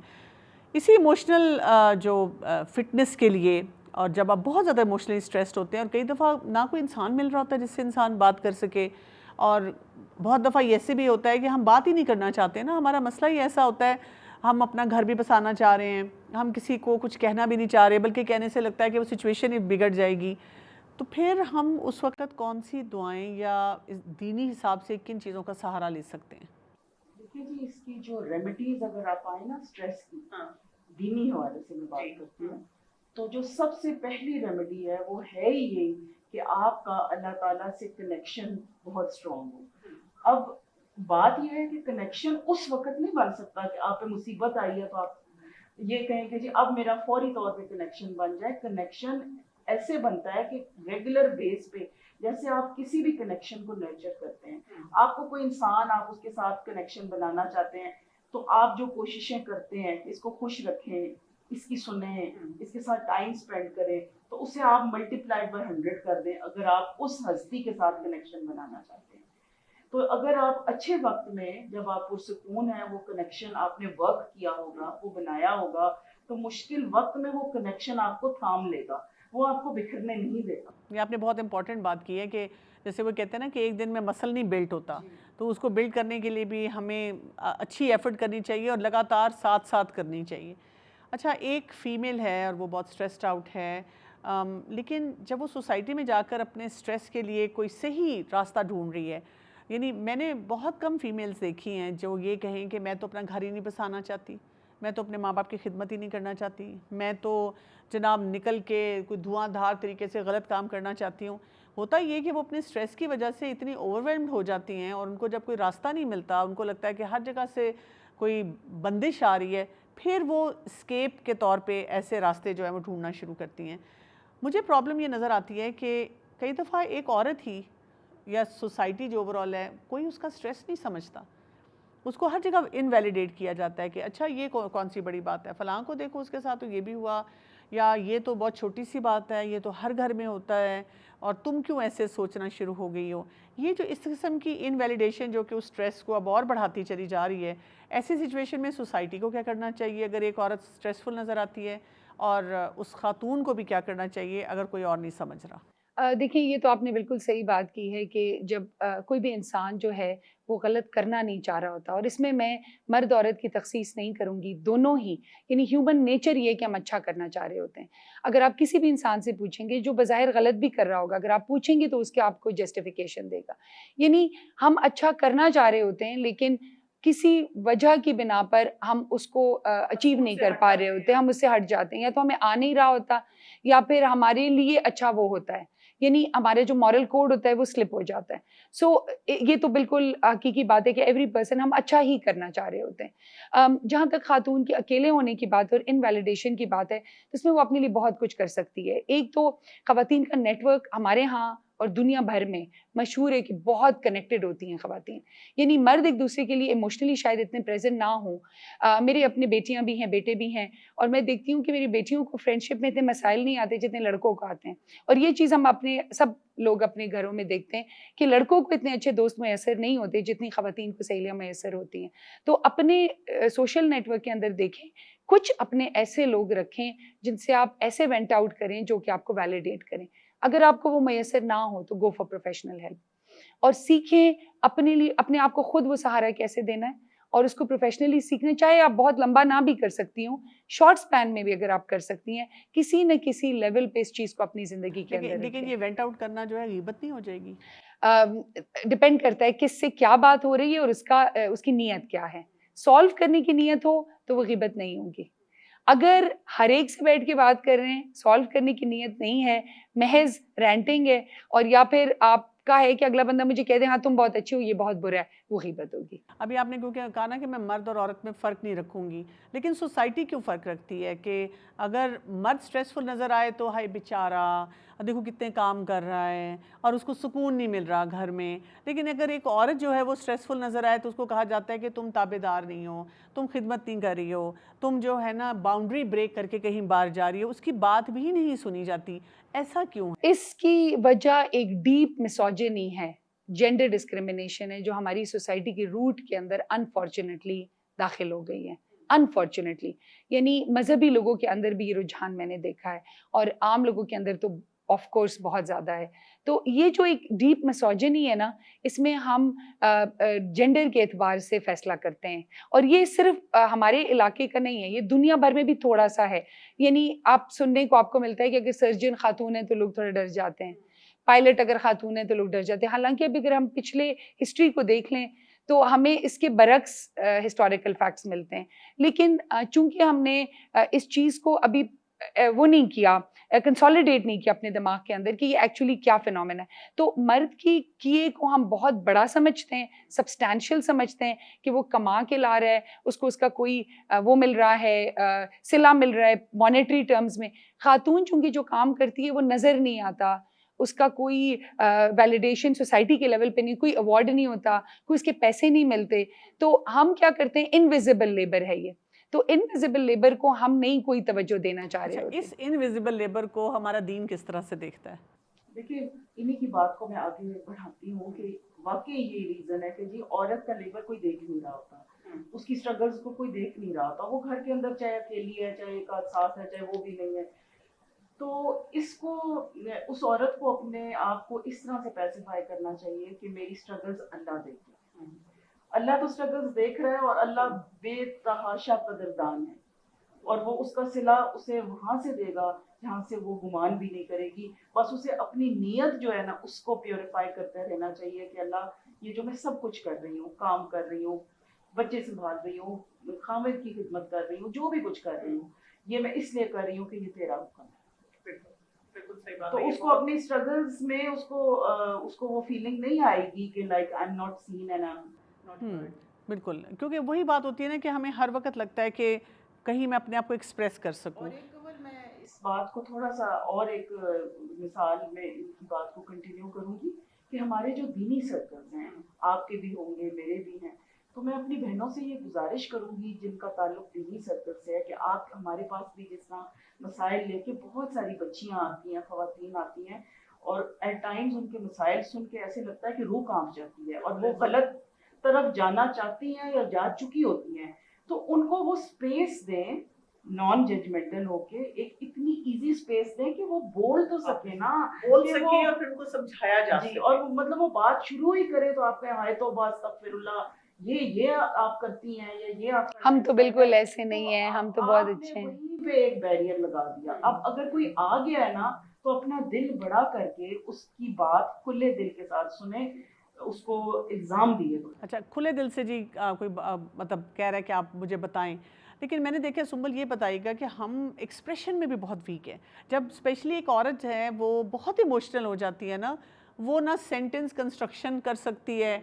اسی ایموشنل جو فٹنس کے لیے, اور جب آپ بہت زیادہ ایموشنلی اسٹریسڈ ہوتے ہیں اور کئی دفعہ نہ کوئی انسان مل رہا ہوتا ہے جس سے انسان بات کر سکے, اور بہت دفعہ ایسے بھی ہوتا ہے کہ ہم بات ہی نہیں کرنا چاہتے نا, ہمارا مسئلہ ہی ایسا ہوتا ہے, ہم اپنا گھر بھی بسانا چاہ رہے ہیں, ہم کسی کو کچھ کہنا بھی نہیں چاہ رہے, بلکہ کہنے سے لگتا ہے کہ وہ سچویشن ہی بگڑ جائے گی. تو پھر ہم اس وقت کون سی دعائیں یا دینی حساب سے کن چیزوں کا سہارا لے سکتے ہیں؟ دیکھیے جی, اس کی جو ریمیڈیز اگر آپ آئیں نا اسٹریس کی, دینی حوالے سے میں بات کرتی ہوں, تو جو سب سے پہلی ریمیڈی ہے وہ ہے ہی یہی کہ آپ کا اللہ تعالیٰ سے کنیکشن بہت اسٹرانگ ہو. اب بات یہ ہے کہ کنیکشن اس وقت نہیں بن سکتا کہ آپ پہ مصیبت آئی ہے تو آپ یہ کہیں کہ جی اب میرا فوری طور پہ کنیکشن بن جائے. کنیکشن ایسے بنتا ہے کہ ریگولر بیس پہ جیسے آپ کسی بھی کنیکشن کو نرچر کرتے ہیں. آپ کو کوئی انسان آپ اس کے ساتھ کنیکشن بنانا چاہتے ہیں تو آپ جو کوششیں کرتے ہیں اس کو خوش رکھیں, اس کی سنیں, اس کے ساتھ ٹائم اسپینڈ کریں, تو اسے آپ ملٹیپلائڈ بائی 100 کر دیں اگر آپ اس ہستی کے ساتھ کنیکشن بنانا چاہتے ہیں. تو اگر آپ اچھے وقت میں جب آپ پرسکون ہیں وہ کنیکشن آپ نے ورک کیا ہوگا, وہ بنایا ہوگا, تو مشکل وقت میں وہ کنیکشن آپ کو تھام لے گا, وہ آپ کو بکھرنے نہیں دے گا. یہ آپ نے بہت امپورٹنٹ بات کی ہے کہ جیسے وہ کہتے ہیں نا کہ ایک دن میں مسل نہیں بلٹ ہوتا, تو اس کو بلڈ کرنے کے لیے بھی ہمیں اچھی ایفرٹ کرنی چاہیے اور لگاتار ساتھ ساتھ کرنی چاہیے. اچھا, ایک فیمیل ہے اور وہ بہت اسٹریسڈ آؤٹ ہے, لیکن جب وہ سوسائٹی میں جا کر اپنے اسٹریس کے لیے کوئی صحیح راستہ ڈھونڈ رہی ہے, یعنی میں نے بہت کم فیمیلز دیکھی ہیں جو یہ کہیں کہ میں تو اپنا گھر ہی نہیں بسانا چاہتی, میں تو اپنے ماں باپ کی خدمت ہی نہیں کرنا چاہتی, میں تو جناب نکل کے کوئی دھواں دھار طریقے سے غلط کام کرنا چاہتی ہوں. ہوتا یہ کہ وہ اپنے سٹریس کی وجہ سے اتنی اوور ہو جاتی ہیں اور ان کو جب کوئی راستہ نہیں ملتا, ان کو لگتا ہے کہ ہر جگہ سے کوئی بندش آ رہی ہے, پھر وہ اسکیپ کے طور پہ ایسے راستے جو ہیں وہ ڈھونڈنا شروع کرتی ہیں. مجھے پرابلم یہ نظر آتی ہے کہ کئی دفعہ ایک عورت ہی یا سوسائٹی جو اوور آل ہے, کوئی اس کا سٹریس نہیں سمجھتا, اس کو ہر جگہ انویلیڈیٹ کیا جاتا ہے کہ اچھا یہ کون سی بڑی بات ہے, فلاں کو دیکھو اس کے ساتھ تو یہ بھی ہوا, یا یہ تو بہت چھوٹی سی بات ہے, یہ تو ہر گھر میں ہوتا ہے, اور تم کیوں ایسے سوچنا شروع ہو گئی ہو. یہ جو اس قسم کی انویلیڈیشن جو کہ اس سٹریس کو اب اور بڑھاتی چلی جا رہی ہے, ایسی سچویشن میں سوسائٹی کو کیا کرنا چاہیے اگر ایک عورت سٹریسفل نظر آتی ہے, اور اس خاتون کو بھی کیا کرنا چاہیے اگر کوئی اور نہیں سمجھ رہا؟ دیکھیں, یہ تو آپ نے بالکل صحیح بات کی ہے کہ جب کوئی بھی انسان جو ہے وہ غلط کرنا نہیں چاہ رہا ہوتا, اور اس میں مرد عورت کی تخصیص نہیں کروں گی, دونوں ہی, یعنی ہیومن نیچر یہ کہ ہم اچھا کرنا چاہ رہے ہوتے ہیں. اگر آپ کسی بھی انسان سے پوچھیں گے جو بظاہر غلط بھی کر رہا ہوگا, اگر آپ پوچھیں گے تو اس کے آپ کو جسٹیفیکیشن دے گا. یعنی ہم اچھا کرنا چاہ رہے ہوتے ہیں لیکن کسی وجہ کی بنا پر ہم اس کو اچیو نہیں کر پا رہے ہوتے, ہم اس سے ہٹ جاتے ہیں, یا تو ہمیں آ نہیں رہا ہوتا یا پھر ہمارے لیے اچھا وہ ہوتا ہے, یعنی ہمارے جو مورل کوڈ ہوتا ہے وہ سلپ ہو جاتا ہے. سو یہ تو بالکل حقیقی بات ہے کہ ایوری پرسن ہم اچھا ہی کرنا چاہ رہے ہوتے ہیں. جہاں تک خاتون کے اکیلے ہونے کی بات اور انویلیڈیشن کی بات ہے, تو اس میں وہ اپنے لیے بہت کچھ کر سکتی ہے. ایک تو خواتین کا نیٹ ورک ہمارے ہاں اور دنیا بھر میں مشہور ہے کہ بہت کنیکٹڈ ہوتی ہیں خواتین, یعنی مرد ایک دوسرے کے لیے ایموشنلی شاید اتنے پریزنٹ نہ ہوں. میرے اپنے بیٹیاں بھی ہیں, بیٹے بھی ہیں, اور میں دیکھتی ہوں کہ میری بیٹیوں کو فرینڈشپ میں اتنے مسائل نہیں آتے جتنے لڑکوں کو آتے ہیں. اور یہ چیز ہم اپنے سب لوگ اپنے گھروں میں دیکھتے ہیں کہ لڑکوں کو اتنے اچھے دوست میسر نہیں ہوتے جتنی خواتین کو سہیلیاں میسر ہوتی ہیں. تو اپنے سوشل نیٹ ورک کے اندر دیکھیں, کچھ اپنے ایسے لوگ رکھیں جن سے آپ ایسے وینٹ آؤٹ کریں جو کہ آپ کو ویلیڈیٹ کریں. اگر آپ کو وہ میسر نہ ہو تو گو فار پروفیشنل ہیلپ, اور سیکھیں اپنے لیے اپنے آپ کو خود وہ سہارا کیسے دینا ہے, اور اس کو پروفیشنلی سیکھنا. چاہے آپ بہت لمبا نہ بھی کر سکتی ہوں, شارٹ سپین میں بھی اگر آپ کر سکتی ہیں, کسی نہ کسی لیول پہ اس چیز کو اپنی زندگی کے اندر لیکن یہ وینٹ آؤٹ کرنا جو ہے غیبت نہیں ہو جائے گی؟ ڈپینڈ کرتا ہے کس سے کیا بات ہو رہی ہے اور اس کی نیت کیا ہے. سالو کرنے کی نیت ہو تو وہ غیبت نہیں ہوگی. اگر ہر ایک سے بیٹھ کے بات کر رہے ہیں, سالو کرنے کی نیت نہیں ہے, محض رینٹنگ ہے, اور یا پھر آپ کا ہے کہ اگلا بندہ مجھے کہہ دے ہاں تم بہت اچھی ہو, یہ بہت برا ہے, وہ غیبت ہوگی. ابھی آپ نے کیونکہ کہا نا کہ میں مرد اور عورت میں فرق نہیں رکھوں گی, لیکن سوسائٹی کیوں فرق رکھتی ہے کہ اگر مرد سٹریسفل نظر آئے تو ہائے بیچارہ دیکھو کتنے کام کر رہا ہے اور اس کو سکون نہیں مل رہا گھر میں, لیکن اگر ایک عورت جو ہے وہ سٹریسفل نظر آئے تو اس کو کہا جاتا ہے کہ تم تابع دار نہیں ہو, تم خدمت نہیں کر رہی ہو, تم جو ہے نا باؤنڈری بریک کر کے کہیں باہر جا رہی ہو, اس کی بات بھی نہیں سنی جاتی. ایسا کیوں ہے؟ اس کی وجہ ایک ڈیپ مسوجنی ہے, جینڈر ڈسکریمنیشن ہے, جو ہماری سوسائٹی کی روٹ کے اندر انفارچونیٹلی داخل ہو گئی ہے. انفارچونیٹلی یعنی مذہبی لوگوں کے اندر بھی یہ رجحان میں نے دیکھا ہے, اور عام لوگوں کے اندر تو آف کورس بہت زیادہ ہے. تو یہ جو ایک ڈیپ مسوجنی ہے نا, اس میں ہم جینڈر کے اعتبار سے فیصلہ کرتے ہیں, اور یہ صرف ہمارے علاقے کا نہیں ہے, یہ دنیا بھر میں بھی تھوڑا سا ہے. یعنی آپ سننے کو آپ کو ملتا ہے کہ اگر سرجن خاتون ہے تو لوگ تھوڑا ڈر جاتے ہیں, پائلٹ اگر خاتون ہے تو لوگ ڈر جاتے ہیں. حالانکہ ابھی اگر ہم پچھلے ہسٹری کو دیکھ لیں تو ہمیں اس کے برعکس ہسٹوریکل فیکٹس ملتے ہیں. لیکن چونکہ ہم نے اس چیز کو ابھی وہ نہیں کیا, کنسالیڈیٹ نہیں کیا اپنے دماغ کے اندر کہ یہ ایکچولی کیا فنومینا ہے. تو مرد کی کیے کو ہم بہت بڑا سمجھتے ہیں, سبسٹینشیل سمجھتے ہیں کہ وہ کما کے لا رہا ہے, اس کو اس کا کوئی وہ مل رہا ہے, صلہ مل رہا ہے مانیٹری ٹرمز میں. خاتون چونکہ جو کام کرتی ہے وہ نظر نہیں آتا, اس کا کوئی ویلیڈیشن سوسائٹی کے لیول پہ نہیں, کوئی ایوارڈ نہیں ہوتا, کوئی اس کے پیسے نہیں ملتے. تو ہم کیا کرتے ہیں, انویزیبل لیبر ہے یہ, تو انویزیبل لیبر کو ہم نہیں کوئی توجہ دینا چاہ رہے ہوتے. اس انویزیبل لیبر کو ہمارا دین کس طرح سے دیکھتا ہے؟ دیکھیے انہی کی بات کو میں آگے بڑھاتی ہوں کہ واقعی یہ ریزن ہے کہ جی عورت کا لیبر کوئی دیکھ نہیں رہا ہوتا, اس کی اسٹرگلز کو کوئی دیکھ نہیں رہا ہوتا, وہ گھر کے اندر چاہے اکیلی ہے, چاہے ایک ساتھ ہے, چاہے وہ بھی نہیں ہے. تو اس کو, اس عورت کو اپنے آپ کو اس طرح سے پیسیفائی کرنا چاہیے کہ میری اسٹرگلز اللہ دیکھے. اللہ تو اسٹرگلز دیکھ رہا ہے اور اللہ بے تحاشا قدردان ہے, اور وہ اس کا صلہ اسے وہاں سے دے گا جہاں سے وہ گمان بھی نہیں کرے گی. بس اسے اپنی نیت جو ہے نا اس کو پیوریفائی کرتے رہنا چاہیے کہ اللہ یہ جو میں سب کچھ کر رہی ہوں, کام کر رہی ہوں, بچے سنبھال رہی ہوں, خامد کی خدمت کر رہی ہوں, جو بھی کچھ کر رہی ہوں یہ میں اس لیے کر رہی ہوں کہ یہ تیرا حکم ہے. تو اس کو اپنی اسٹرگلز میں اس کو وہ فیلنگ نہیں آئے گی کہ like I am not seen and I am not heard. بالکل, کیونکہ وہی بات ہوتی ہے نا کہ ہمیں ہر وقت لگتا ہے کہ کہیں میں اپنے آپ کو ایکسپریس کر سکوں. اور ایک کمر میں اس بات کو تھوڑا سا اور ایک مثال میں ان کی بات کو کنٹینیو کروں گی کہ ہمارے جو دینی سرکلز ہیں, آپ کے بھی ہوں گے, میرے بھی ہیں, تو میں اپنی بہنوں سے یہ گزارش کروں گی جن کا تعلق دینی سرکل سے ہے کہ آپ ہمارے پاس بھی جس طرح مسائل لے کے بہت ساری بچیاں آتی ہیں, خواتین آتی ہیں, اور ایٹ ٹائمز ان کے مسائل سن کے ایسے لگتا ہے کہ روح کانپ جاتی ہے اور وہ غلط طرف جانا چاہتی ہیں یا جا چکی ہوتی ہیں. تو ان کو وہ اسپیس دیں, نان ججمنٹل ہو کے ایک اتنی ایزی اسپیس دیں کہ وہ بول تو سکے نا, بول سکے اور پھر ان کو سمجھایا جا سکے, اور مطلب وہ بات شروع ہی کرے تو آپ کہیں ہائے توبہ استغفر اللہ, یہ آپ کرتی ہیں یا یہ آپ. ہم تو بالکل ایسے نہیں ہیں, ہم تو بہت اچھے ہیں. وہیں پہ ایک بیریئر لگا دیا. اب اگر کوئی آ گیا ہے نا تو اپنا دل بڑا کر کے اس کی بات کھلے دل کے ساتھ سنیں, اس کو الزام دیے. اچھا, کھلے دل سے جی کوئی مطلب کہہ رہا ہے کہ آپ مجھے بتائیں, لیکن میں نے دیکھا سنبل یہ بتائیے گا کہ ہم ایکسپریشن میں بھی بہت ویک ہیں. جب اسپیشلی ایک عورت ہے وہ بہت ایموشنل ہو جاتی ہے نا, وہ نہ سینٹنس کنسٹرکشن کر سکتی ہے,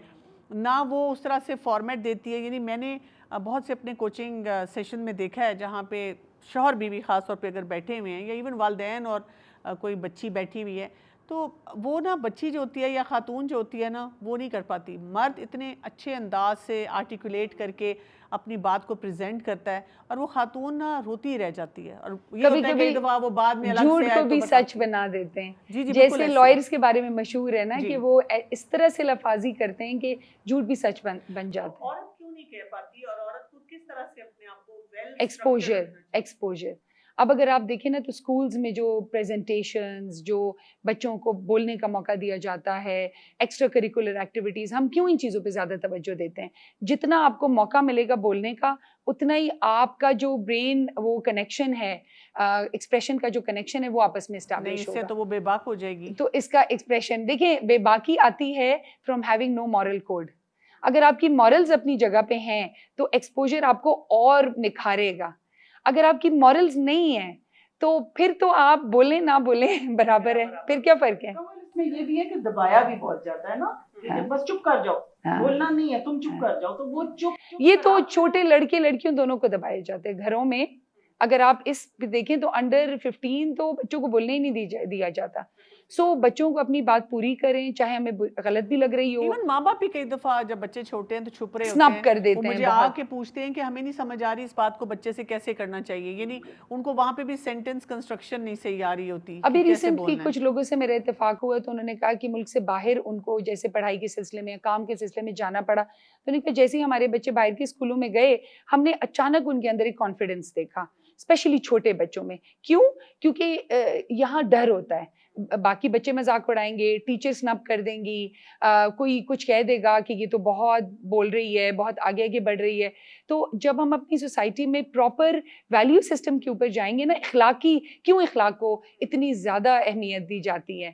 نہ وہ اس طرح سے فارمیٹ دیتی ہے. یعنی میں نے بہت سے اپنے کوچنگ سیشن میں دیکھا ہے جہاں پہ شوہر بیوی خاص طور پہ اگر بیٹھے ہوئے ہیں یا ایون والدین اور کوئی بچی بیٹھی ہوئی ہے, تو وہ نا بچی جو ہوتی ہے یا خاتون جو ہوتی ہے نا وہ نہیں کر پاتی. مرد اتنے اچھے انداز سے آرٹیکولیٹ کر کے اپنی بات کو پریزنٹ کرتا ہے اور وہ خاتون نا روتی رہ جاتی ہے, اور یہ ہوتا ہے کہ دفعہ وہ بعد میں الگ سے جھوٹ کو بھی سچ بنا دیتے ہیں. جی جی, جیسے لائرز کے بارے میں مشہور ہے نا کہ وہ اس طرح سے لفاظی کرتے ہیں کہ جھوٹ بھی سچ بن جاتا ہے. عورت کیوں نہیں کہہ پاتی اور عورت کو کس طرح سے اپنے آپ کو ایکسپوجر. اب اگر آپ دیکھیں نا تو اسکولز میں جو پریزنٹیشنز, جو بچوں کو بولنے کا موقع دیا جاتا ہے, ایکسٹرا کریکولر ایکٹیویٹیز, ہم کیوں ان چیزوں پہ زیادہ توجہ دیتے ہیں؟ جتنا آپ کو موقع ملے گا بولنے کا اتنا ہی آپ کا جو برین وہ کنیکشن ہے, ایکسپریشن کا جو کنیکشن ہے وہ آپس میں اسٹیبلش ہوگا. تو وہ بے باک ہو جائے گی. تو اس کا ایکسپریشن دیکھیں, بے باکی آتی ہے from having no moral code. اگر آپ کی مورلز اپنی جگہ پہ ہیں تو ایکسپوجر آپ کو اور نکھارے گا. اگر آپ کی مورلز نہیں ہیں تو پھر تو آپ بولیں نہ بولیں برابر ہے, پھر کیا فرق ہے؟ اس میں یہ بھی ہے کہ دبایا بھی بہت جاتا ہے نا, بس چپ کر جاؤ, بولنا نہیں ہے, تم چپ کر جاؤ, تو وہ چپ. یہ تو چھوٹے لڑکے لڑکیوں دونوں کو دبائے جاتے ہیں گھروں میں. اگر آپ اس دیکھیں تو انڈر 15 تو بچوں کو بولنے ہی نہیں دیا جاتا. سو بچوں کو اپنی بات پوری کریں, چاہے ہمیں غلط بھی لگ رہی ہو. ایون ماں باپ بھی کئی دفعہ جب بچے چھوٹے ہیں تو چھپ رہے ہوتے سنپ کر دیتے ہیں, مجھے آ کے پوچھتے ہیں کہ ہمیں نہیں سمجھ آ رہی اس بات کو بچے سے کیسے کرنا چاہیے. یعنی ان کو وہاں پہ بھی سینٹنس کنسٹرکشن نہیں صحیح آ رہی ہوتی. ابھی ریسنٹلی کچھ لوگوں سے میرا اتفاق ہوا تو انہوں نے کہا کہ ملک سے باہر ان کو جیسے پڑھائی کے سلسلے میں, کام کے سلسلے میں جانا پڑا, تو انہوں نے کہا جیسے ہی ہمارے بچے باہر کے اسکولوں میں گئے ہم نے اچانک ان کے اندر ایک کانفیڈنس دیکھا, اسپیشلی چھوٹے بچوں میں. کیوں؟ کیونکہ یہاں ڈر ہوتا ہے, باقی بچے مذاق اڑائیں گے, ٹیچر سنپ کر دیں گی, کوئی کچھ کہہ دے گا کہ یہ تو بہت بول رہی ہے, بہت آگے آگے بڑھ رہی ہے. تو جب ہم اپنی سوسائٹی میں پراپر ویلیو سسٹم کے اوپر جائیں گے نا, کیوں اخلاق کو اتنی زیادہ اہمیت دی جاتی ہے,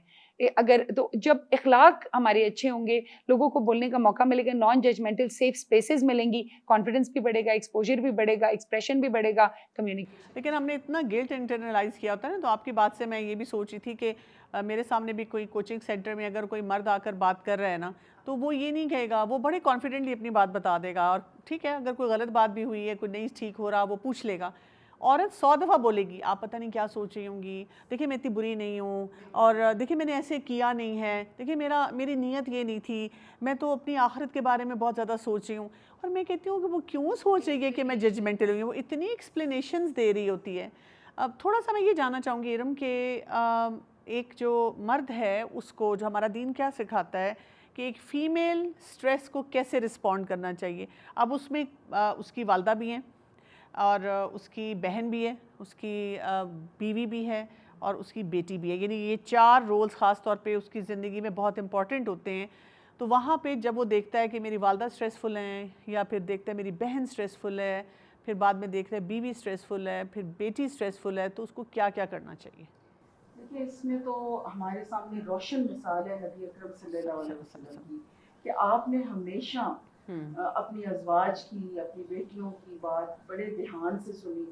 اگر تو جب اخلاق ہمارے اچھے ہوں گے, لوگوں کو بولنے کا موقع ملے گا, نان ججمنٹل سیف اسپیسیز ملیں گی, کانفیڈنس بھی بڑھے گا, ایکسپوجر بھی بڑھے گا, ایکسپریشن بھی بڑھے گا, کمیونیکیشن. لیکن ہم نے اتنا گلٹ انٹرنلائز کیا ہوتا ہے نا, تو آپ کی بات سے میں یہ بھی سوچ رہی تھی کہ میرے سامنے بھی کوئی کوچنگ سینٹر میں اگر کوئی مرد آ کر بات کر رہا ہے نا, تو وہ یہ نہیں کہے گا, وہ بڑے کانفیڈنٹلی اپنی بات بتا دے گا, اور ٹھیک ہے اگر کوئی غلط بات بھی ہوئی ہے, کوئی نہیں ٹھیک ہو رہا, وہ پوچھ لے گا. عورت 100 دفعہ بولے گی, آپ پتہ نہیں کیا سوچ رہی ہوں گی, دیکھیں میں اتنی بری نہیں ہوں, اور دیکھیں میں نے ایسے کیا نہیں ہے, دیکھیں میری نیت یہ نہیں تھی, میں تو اپنی آخرت کے بارے میں بہت زیادہ سوچ رہی ہوں. اور میں کہتی ہوں کہ وہ کیوں سوچ رہی ہے کہ میں ججمنٹل ہوئی ہوں, وہ اتنی ایکسپلینیشنز دے رہی ہوتی ہے. اب تھوڑا سا میں یہ جاننا چاہوں گی ارم کہ ایک جو مرد ہے اس کو جو ہمارا دین کیا سکھاتا ہے کہ ایک فیمیل سٹریس کو کیسے رسپونڈ کرنا چاہیے. اب اس میں اس کی والدہ بھی ہیں, اور اس کی بہن بھی ہے, اس کی بیوی بھی ہے, اور اس کی بیٹی بھی ہے, یعنی یہ 4 رولز خاص طور پہ اس کی زندگی میں بہت امپورٹنٹ ہوتے ہیں. تو وہاں پہ جب وہ دیکھتا ہے کہ میری والدہ سٹریسفل ہیں, یا پھر دیکھتا ہے میری بہن سٹریسفل ہے, پھر بعد میں دیکھتا ہے بیوی سٹریسفل ہے, پھر بیٹی سٹریسفل ہے, تو اس کو کیا کیا کرنا چاہیے؟ دیکھیے اس میں تو ہمارے سامنے روشن مثال ہے نبی اکرم صلی اللہ علیہ وسلم کی, کہ آپ نے ہمیشہ اپنی ازواج کی, اپنی بیٹیوں کی بات بڑے دھیان سے سنی.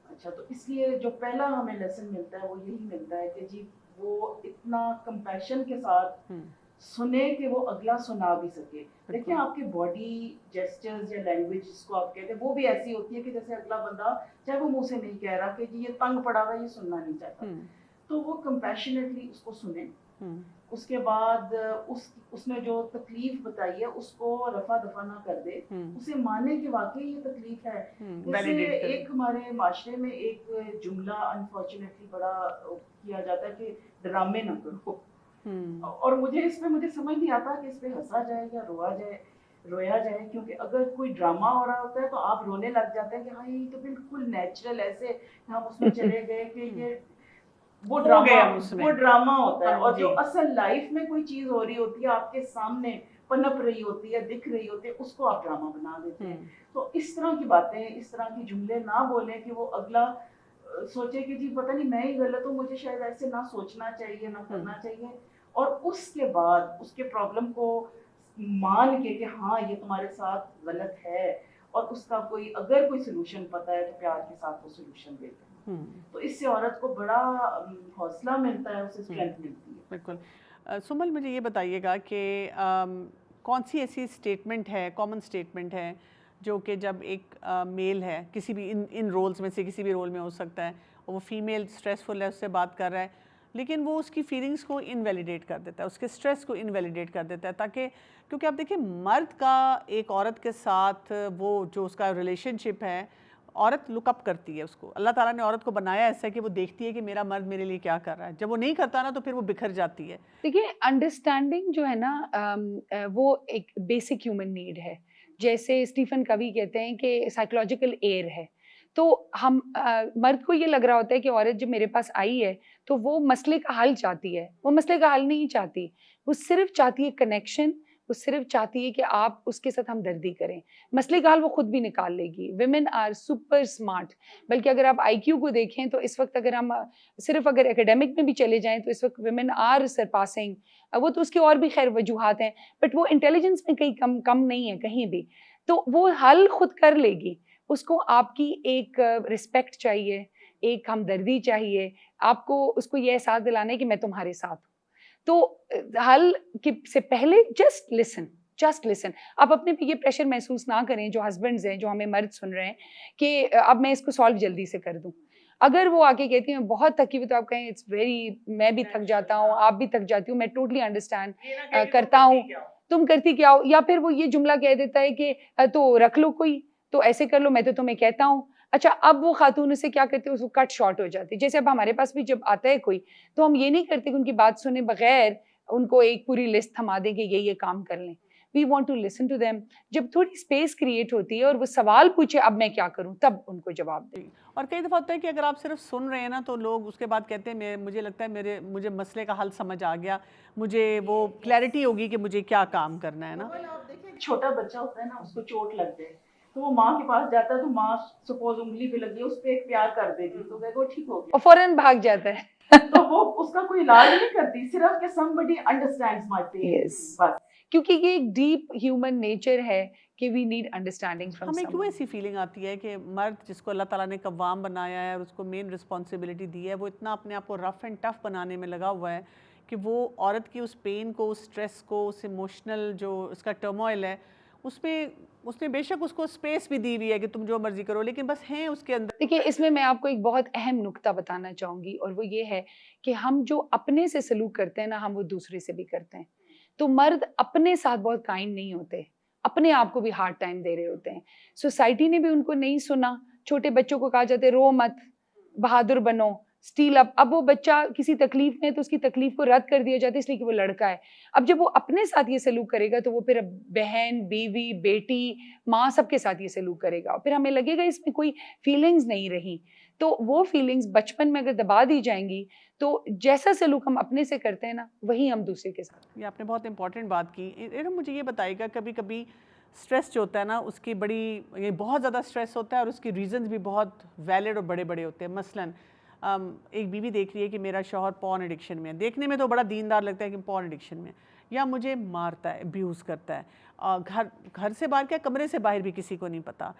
اچھا, تو اس لیے جو پہلا ہمیں لیسن ملتا ہے وہ یہی ملتا ہے کہ جی وہ اتنا کمپیشن کے ساتھ سنے کہ وہ اگلا سنا بھی سکے. دیکھیں آپ کے باڈی جیسچرز یا لینگویج جس کو آپ کہتے ہیں وہ بھی ایسی ہوتی ہے کہ جیسے اگلا بندہ چاہے وہ منہ سے نہیں کہہ رہا کہ جی یہ تنگ پڑا ہوا, یہ سننا نہیں چاہتا, تو وہ کمپیشنیٹلی اس کو سنیں. اس کے بعد اس نے جو تکلیف بتائی ہے اس کو رفع دفع نہ کر دے, اسے مانے کہ واقعی یہ تکلیف ہے. جیسے ایک ہمارے معاشرے میں ایک جملہ انفارچونیٹلی بڑا کیا جاتا ہے کہ ڈرامے نہ کرو, اور مجھے سمجھ نہیں آتا کہ اس پہ ہنسا جائے یا رویا جائے, کیونکہ اگر کوئی ڈرامہ ہو رہا ہوتا ہے تو آپ رونے لگ جاتے ہیں کہ ہاں یہ تو بالکل نیچرل, ایسے ہم اس میں چلے گئے کہ یہ وہ ڈرامہ ہوتا ہے. اور جو اصل لائف میں کوئی چیز ہو رہی ہوتی ہے, آپ کے سامنے پنپ رہی ہوتی ہے, دکھ رہی ہوتی ہے, اس کو آپ ڈرامہ بنا دیتے ہیں. تو اس طرح کی باتیں, اس طرح کی جملے نہ بولیں کہ وہ اگلا سوچے کہ جی پتہ نہیں میں ہی غلط ہوں, مجھے شاید ایسے نہ سوچنا چاہیے, نہ کرنا چاہیے. اور اس کے بعد اس کے پرابلم کو مان کے کہ ہاں یہ تمہارے ساتھ غلط ہے, اور اس کا اگر کوئی سلوشن پتہ ہے تو پیار کے ساتھ وہ سلوشن دیتے ہیں. تو اس سے عورت کو بڑا حوصلہ ملتا ہے, اسے اسٹرینتھ ملتی ہے. بالکل. سمل مجھے یہ بتائیے گا کہ کون سی ایسی اسٹیٹمنٹ ہے, کامن اسٹیٹمنٹ ہے, جو کہ جب ایک میل ہے کسی بھی ان رولز میں سے کسی بھی رول میں ہو سکتا ہے, اور وہ فیمیل اسٹریسفل ہے, اس سے بات کر رہا ہے, لیکن وہ اس کی فیلنگس کو انویلیڈیٹ کر دیتا ہے, اس کے اسٹریس کو انویلیڈیٹ کر دیتا ہے, تاکہ کیونکہ آپ دیکھیں مرد کا ایک عورت کے ساتھ وہ جو اس کا ریلیشن شپ ہے, عورت لک اپ کرتی ہے اس کو. اللہ تعالیٰ نے عورت کو بنایا ایسا کہ وہ دیکھتی ہے کہ میرا مرد میرے لیے کیا کر رہا ہے. جب وہ نہیں کرتا نا تو پھر وہ بکھر جاتی ہے. دیکھیے انڈرسٹینڈنگ جو ہے نا وہ ایک بیسک ہیومن نیڈ ہے. جیسے اسٹیفن کوی کہتے ہیں کہ سائیکولوجیکل ایئر ہے. تو ہم مرد کو یہ لگ رہا ہوتا ہے کہ عورت جب میرے پاس آئی ہے تو وہ مسئلے کا حل چاہتی ہے. وہ مسئلے کا حل نہیں چاہتی, وہ صرف چاہتی ہے کنیکشن, وہ صرف چاہتی ہے کہ آپ اس کے ساتھ ہمدردی کریں. مسئلے کا حل وہ خود بھی نکال لے گی. Women are super smart. بلکہ اگر آپ آئی کیو کو دیکھیں تو اس وقت اگر ہم صرف اگر ایکیڈیمک میں بھی چلے جائیں تو اس وقت ویمن آر سرپاسنگ. وہ تو اس کی اور بھی خیر وجوہات ہیں, بٹ وہ انٹیلیجنس میں کہیں کم نہیں ہے کہیں بھی. تو وہ حل خود کر لے گی. اس کو آپ کی ایک رسپیکٹ چاہیے, ایک ہمدردی چاہیے, آپ کو اس کو یہ احساس دلانا ہے کہ میں تمہارے ساتھ ہوں. تو حل سے پہلے جسٹ لسن. آپ اپنے پہ یہ پریشر محسوس نہ کریں, جو ہسبینڈز ہیں, جو ہمیں مرد سن رہے ہیں, کہ اب میں اس کو سالو جلدی سے کر دوں. اگر وہ آ کے کہتی ہیں بہت تھکی ہوئی, تو آپ کہیں اٹس ویری, میں بھی تھک جاتا ہوں, آپ بھی تھک جاتی ہوں, میں ٹوٹلی انڈرسٹینڈ کرتا ہوں, تم کرتی کیا ہو. یا پھر وہ یہ جملہ کہہ دیتا ہے کہ تو رکھ لو کوئی, تو ایسے کر لو, میں تو تمہیں کہتا ہوں. اچھا, اب وہ خاتون اسے کیا کرتے ہیں, اس کو کٹ شارٹ ہو جاتی ہے. جیسے اب ہمارے پاس بھی جب آتا ہے کوئی, تو ہم یہ نہیں کرتے کہ ان کی بات سنے بغیر ان کو ایک پوری لسٹ تھما دیں کہ یہ کام کر لیں. we want to listen to them. جب تھوڑی اسپیس کریٹ ہوتی ہے اور وہ سوال پوچھے اب میں کیا کروں, تب ان کو جواب دیں. اور کئی دفعہ ہوتا ہے کہ اگر آپ صرف سن رہے ہیں نا تو لوگ اس کے بعد کہتے ہیں مجھے لگتا ہے مجھے مسئلے کا حل سمجھ آ گیا, مجھے وہ کلیئرٹی ہوگی کہ مجھے کیا کام کرنا ہے نا. آپ دیکھیں ایک چھوٹا بچہ ہوتا ہے نا, اس کو چوٹ لگ جائے تو وہ ماں کے پاس جاتا ہے, تو ماں سپوز انگلی پہ لگی اس پہ ایک پیار کر دیتی تو وہ ٹھیک ہو گیا, اور فوراً بھاگ جاتا ہے. تو وہ اس کا کوئی علاج نہیں کرتی, صرف کہ somebody understands my pain. Yes. بس کیونکہ یہ ایک ڈیپ ہیومن نیچر ہے کہ وی نیڈ انڈرسٹینڈنگ فرام ہمیں کیوں ایسی فیلنگ آتی ہے کہ مرد جس کو اللہ تعالیٰ نے قوام بنایا ہے اور اس کو مین رسپانسبلٹی دی ہے, وہ اتنا اپنے آپ کو رف اینڈ ٹف بنانے میں لگا ہوا ہے کہ وہ عورت کی اس پین کو, اس اسٹریس کو, اس ایموشنل جو اس کا ٹرموائل ہے, اس نے بے شک اس کو اسپیس بھی دی ہوئی ہے کہ تم جو مرضی کرو, لیکن بس ہیں اس کے اندر. دیکھیے اس میں آپ کو ایک بہت اہم نقطہ بتانا چاہوں گی, اور وہ یہ ہے کہ ہم جو اپنے سے سلوک کرتے ہیں نا, ہم وہ دوسرے سے بھی کرتے ہیں. تو مرد اپنے ساتھ بہت کائنڈ نہیں ہوتے, اپنے آپ کو بھی ہارڈ ٹائم دے رہے ہوتے ہیں. سوسائٹی نے بھی ان کو نہیں سنا. چھوٹے بچوں کو کہا جاتا ہے رو مت, بہادر بنو, اسٹیل اپ. اب وہ بچہ کسی تکلیف میں تو اس کی تکلیف کو رد کر دیا جاتا ہے اس لیے کہ وہ لڑکا ہے. اب جب وہ اپنے ساتھ یہ سلوک کرے گا تو وہ پھر بہن, بیوی, بیٹی, ماں سب کے ساتھ یہ سلوک کرے گا, پھر ہمیں لگے گا اس میں کوئی فیلنگز نہیں رہی. تو وہ فیلنگز بچپن میں اگر دبا دی جائیں گی تو جیسا سلوک ہم اپنے سے کرتے ہیں نا, وہی ہم دوسرے کے ساتھ. یہ آپ نے بہت امپورٹنٹ بات کی. مجھے یہ بتائیے گا, کبھی کبھی اسٹریس جو ہوتا ہے نا, اس کی بہت زیادہ اسٹریس ہوتا ہے اور اس کی ریزنز بھی بہت ویلڈ اور بڑے بڑے ہوتے ہیں. مثلاً ایک بیوی دیکھ رہی ہے کہ میرا شوہر پورن ایڈکشن میں ہے, دیکھنے میں تو بڑا دیندار لگتا ہے کہ پورن ایڈکشن میں, یا مجھے مارتا ہے, ابیوز کرتا ہے, گھر سے باہر کیا کمرے سے باہر بھی کسی کو نہیں پتا,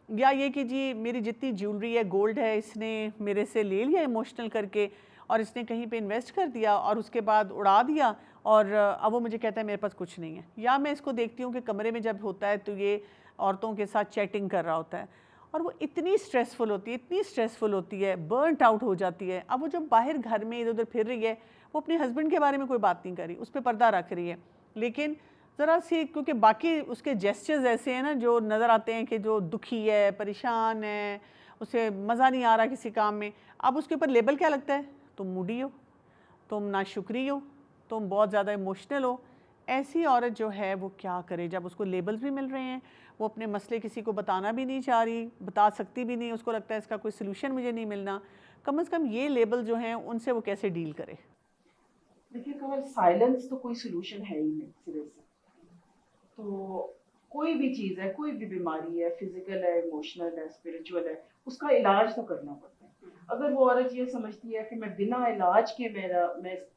یا یہ کہ جی میری جتنی جیولری ہے, گولڈ ہے, اس نے میرے سے لے لیا ایموشنل کر کے اور اس نے کہیں پہ انویسٹ کر دیا اور اس کے بعد اڑا دیا, اور اب وہ مجھے کہتا ہے میرے پاس کچھ نہیں ہے. یا میں اس کو دیکھتی ہوں کہ کمرے میں جب ہوتا ہے تو یہ عورتوں کے ساتھ چیٹنگ کر رہا ہوتا ہے, اور وہ اتنی اسٹریسفل ہوتی ہے, برنٹ آؤٹ ہو جاتی ہے. اب وہ جب باہر گھر میں ادھر ادھر پھر رہی ہے, وہ اپنے ہسبینڈ کے بارے میں کوئی بات نہیں کر رہی, اس پہ پردہ رکھ رہی ہے, لیکن ذرا سی کیونکہ باقی اس کے جیسچرز ایسے ہیں نا جو نظر آتے ہیں کہ جو دکھی ہے, پریشان ہے, اسے مزہ نہیں آ رہا کسی کام میں. اب اس کے اوپر لیبل کیا لگتا ہے, تم موڈی ہو, تم ناشکری ہو, تم بہت زیادہ ایموشنل ہو. ایسی عورت جو ہے وہ کیا کرے جب اس کو لیبلز بھی مل رہے ہیں, وہ اپنے مسئلے کسی کو بتانا بھی نہیں چاہ رہی, بتا سکتی بھی نہیں, اس کو لگتا ہے اس کا کوئی سلوشن مجھے نہیں ملنا. کم از کم یہ لیبل جو ہیں ان سے وہ کیسے ڈیل کرے؟ دیکھیے کمل, سائلنس تو کوئی سلوشن ہے ہی نہیں سرے سے. تو کوئی بھی چیز ہے, کوئی بھی بیماری ہے, فزیکل ہے, ایموشنل ہے, اسپرچول ہے, اس کا علاج تو کرنا پڑتا ہے. اگر وہ عورت یہ سمجھتی ہے کہ میں بنا علاج کے میں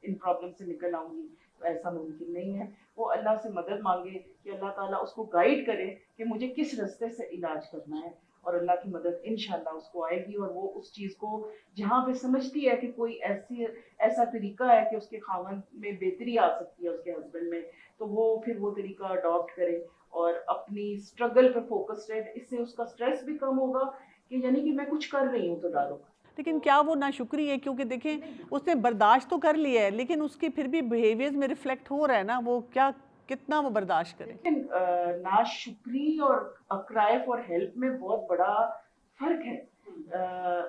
ان پرابلم سے نکل آؤں گی, تو ایسا ممکن نہیں ہے. وہ اللہ سے مدد مانگے کہ اللہ تعالیٰ اس کو گائیڈ کرے کہ مجھے کس راستے سے علاج کرنا ہے, اور اللہ کی مدد انشاءاللہ اس کو آئے گی. اور وہ اس چیز کو جہاں پہ سمجھتی ہے کہ کوئی ایسا طریقہ ہے کہ اس کے خاوند میں بہتری آ سکتی ہے اس کے ہسبینڈ میں, تو وہ پھر وہ طریقہ اڈاپٹ کرے اور اپنی اسٹرگل پہ فوکس رہے. اس سے اس کا اسٹریس بھی کم ہوگا کہ یعنی کہ میں کچھ کر رہی ہوں تو ڈالو. لیکن کیا وہ ناشکری ہے؟ کیونکہ دیکھیں اس نے برداشت تو کر لیا ہے, لیکن اس کی پھر بھی بیہیویئرز میں ریفلیکٹ ہو رہا ہے نا, وہ کتنا وہ برداشت کرے. لیکن ناشکری اور کرائے فار ہیلپ میں بہت بڑا فرق ہے.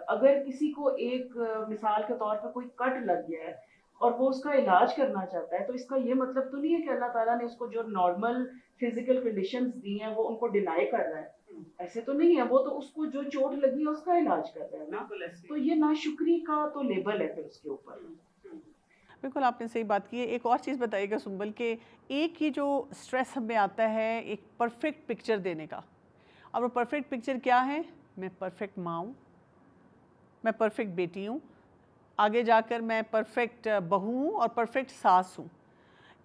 اگر کسی کو ایک مثال کے طور پہ کوئی کٹ لگ گیا ہے اور وہ اس کا علاج کرنا چاہتا ہے, تو اس کا یہ مطلب تو نہیں ہے کہ اللہ تعالیٰ نے اس کو جو نارمل فزیکل کنڈیشنز دی ہیں وہ ان کو ڈینائی کر رہا ہے. ایسے تو نہیں ہے, وہ تو اس کو جو چوٹ لگی ہے اس کا علاج کر رہا ہے نا. تو یہ ناشکری کا تو لیبل ہے پھر اس کے اوپر. بالکل آپ نے صحیح بات کی ہے. ایک اور چیز بتائیے گا سنبل, کہ ایک یہ جو اسٹریس ہمیں آتا ہے ایک پرفیکٹ پکچر دینے کا, اور وہ پرفیکٹ پکچر کیا ہے, میں پرفیکٹ ماں ہوں, میں پرفیکٹ بیٹی ہوں, آگے جا کر میں پرفیکٹ بہو ہوں اور پرفیکٹ ساس ہوں.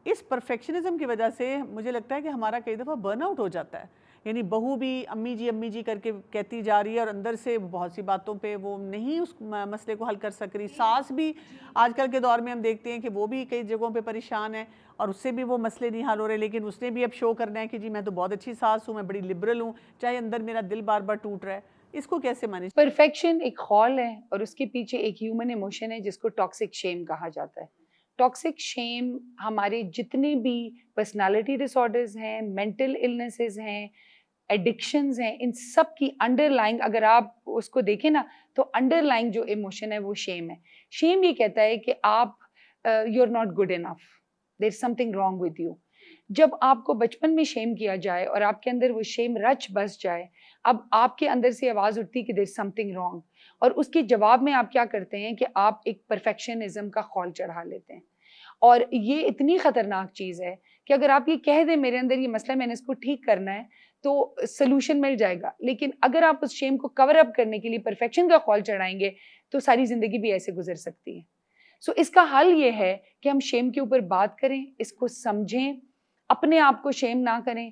اس پرفیکشنزم کی وجہ سے مجھے لگتا ہے کہ ہمارا کئی دفعہ برن آؤٹ ہو جاتا ہے. یعنی بہو بھی امی جی کر کے کہتی جا رہی ہے اور اندر سے بہت سی باتوں پہ وہ نہیں اس مسئلے کو حل کر سک رہی. ساس بھی آج کل کے دور میں ہم دیکھتے ہیں کہ وہ بھی کئی جگہوں پہ پریشان ہے اور اس سے بھی وہ مسئلے نہیں حل ہو رہے, لیکن اس نے بھی اب شو کرنا ہے کہ جی میں تو بہت اچھی ساس ہوں, میں بڑی لبرل ہوں, چاہے اندر میرا دل بار بار ٹوٹ رہا ہے. اس کو کیسے مینیج؟ پرفیکشن ایک خول ہے اور اس کے پیچھے ایک ہیومن ایموشن ہے جس کو ٹاکسک شیم کہا جاتا ہے. ٹاکسک شیم ہمارے جتنے بھی پرسنالٹی ڈس آرڈرز ہیں, مینٹل النیسز ہیں, ایڈکشنز ہیں, ان سب کی انڈر لائنگ اگر آپ اس کو دیکھیں نا تو انڈر لائنگ جو ایموشن ہے وہ شیم ہے. شیم یہ کہتا ہے کہ آپ you are not good enough, there is something wrong with you. جب آپ کو بچپن میں شیم کیا جائے اور آپ کے اندر وہ شیم رچ بس جائے، اب آپ کے اندر سے آواز اٹھتی کہ دیر از سمتھنگ رانگ، اور اس کے جواب میں آپ کیا کرتے ہیں کہ آپ ایک پرفیکشنزم کا خول چڑھا لیتے ہیں. اور یہ اتنی خطرناک چیز ہے کہ اگر آپ یہ کہہ دیں میرے اندر یہ مسئلہ ہے، میں نے اس کو ٹھیک کرنا ہے، تو سلوشن مل جائے گا. لیکن اگر آپ اس شیم کو کور اپ کرنے کے لیے پرفیکشن کا خول چڑھائیں گے تو ساری زندگی بھی ایسے گزر سکتی ہے. سو اس کا حل یہ ہے کہ ہم شیم کے اوپر بات کریں، اس کو سمجھیں، اپنے آپ کو شیم نہ کریں،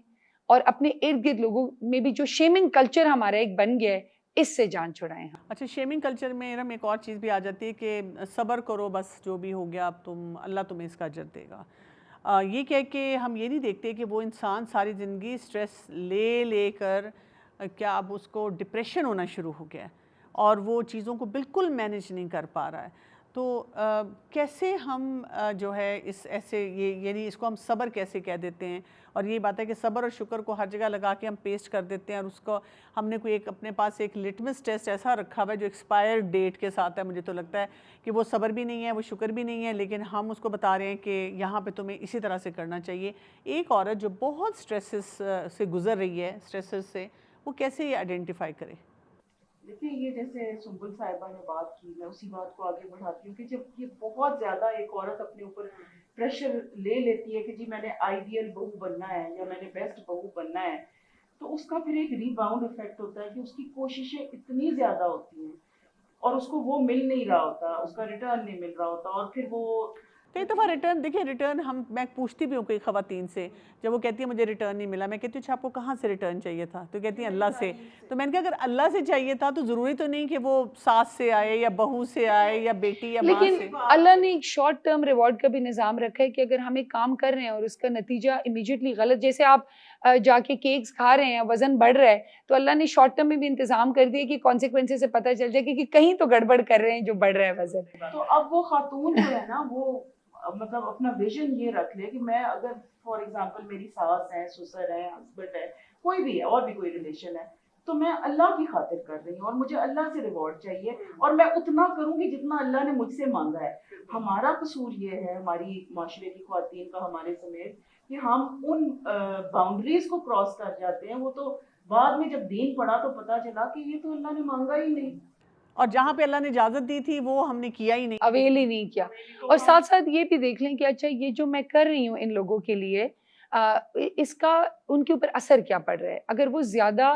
اور اپنے ارد گرد لوگوں میں بھی جو شیمنگ کلچر ہمارا ایک بن گیا ہے اس سے جان چھڑائیں ہم. اچھا، شیمنگ کلچر میں ارم ایک اور چیز بھی آ جاتی ہے کہ صبر کرو، بس جو بھی ہو گیا اب اللہ تمہیں اس کا اجر دے گا. یہ کہہ کے ہم یہ نہیں دیکھتے کہ وہ انسان ساری زندگی سٹریس لے لے کر کیا اب اس کو ڈپریشن ہونا شروع ہو گیا ہے اور وہ چیزوں کو بالکل مینیج نہیں کر پا رہا ہے. تو کیسے ہم جو ہے اس ایسے یعنی اس کو ہم صبر کیسے کہہ دیتے ہیں؟ اور یہ بات ہے کہ صبر اور شکر کو ہر جگہ لگا کے ہم پیسٹ کر دیتے ہیں، اور اس کو ہم نے کوئی ایک اپنے پاس ایک لٹمس ٹیسٹ ایسا رکھا ہوا ہے جو ایکسپائر ڈیٹ کے ساتھ ہے. مجھے تو لگتا ہے کہ وہ صبر بھی نہیں ہے، وہ شکر بھی نہیں ہے، لیکن ہم اس کو بتا رہے ہیں کہ یہاں پہ تمہیں اسی طرح سے کرنا چاہیے. ایک عورت جو بہت سٹریسز سے گزر رہی ہے، سٹریسز سے، وہ کیسے یہ آئیڈینٹیفائی کرے؟ دیکھیں، یہ جیسے سنبل صاحبہ نے بات کی، میں اسی بات کو آگے بڑھاتی ہوں کہ جب یہ بہت زیادہ ایک عورت اپنے اوپر پریشر لے لیتی ہے کہ جی میں نے آئیڈیل بہو بننا ہے یا میں نے بیسٹ بہو بننا ہے، تو اس کا پھر ایک ری باؤنڈ افیکٹ ہوتا ہے کہ اس کی کوششیں اتنی زیادہ ہوتی ہیں اور اس کو وہ مل نہیں رہا ہوتا، اس کا ریٹرن نہیں مل رہا ہوتا، اور پھر وہ کئی دفعہ ریٹرن، دیکھیں ریٹرن میں پوچھتی بھی ہوں کئی خواتین سے، جب وہ کہتی ہیں مجھے ریٹرن نہیں ملا، میں کہتی ہوں اچھا آپ کو کہاں سے ریٹرن چاہیے تھا؟ تو کہتی ہیں اللہ سے. تو میں نے کہا اگر اللہ سے چاہیے تھا تو ضروری تو نہیں کہ وہ ساس سے آئے یا بہو سے آئے یا بیٹی یا ماں سے. لیکن اللہ نے ایک شارٹ ٹرم ریوارڈ کا بھی نظام رکھا ہے کہ اگر ہم ایک کام کر رہے ہیں اور اس کا نتیجہ امیجیٹلی غلط، جیسے آپ جا کے کیکس کھا رہے ہیں، وزن بڑھ رہا ہے، تو اللہ نے شارٹ ٹرم میں بھی انتظام کر دیا کہ کانسیکوینسز سے پتہ چل جائے کہ کہیں تو گڑبڑ کر رہے ہیں جو بڑھ رہا ہے وزن. تو اب وہ خاتون جو ہے نا، وہ مطلب اپنا ویژن یہ رکھ لے کہ میں اگر فار ایگزامپل میری ساس ہے، سسر ہے، ہسبینڈ ہے، کوئی بھی ہے، اور بھی کوئی ریلیشن ہے، تو میں اللہ کی خاطر کر رہی ہوں اور مجھے اللہ سے ریوارڈ چاہیے اور میں اتنا کروں گی جتنا اللہ نے مجھ سے مانگا ہے. ہمارا قصور یہ ہے، ہماری معاشرے کی خواتین کا ہمارے سمیت، کہ ہم ان باؤنڈریز کو کراس کر جاتے ہیں. وہ تو بعد میں جب دین پڑا تو پتا چلا کہ یہ تو اللہ نے مانگا ہی نہیں، اور جہاں پہ اللہ نے اجازت دی تھی وہ ہم نے کیا ہی نہیں، اویل ہی نہیں کیا. اور ساتھ ساتھ یہ بھی دیکھ لیں کہ اچھا یہ جو میں کر رہی ہوں ان لوگوں کے لیے، اس کا ان کے اوپر اثر کیا پڑ رہا ہے. اگر وہ زیادہ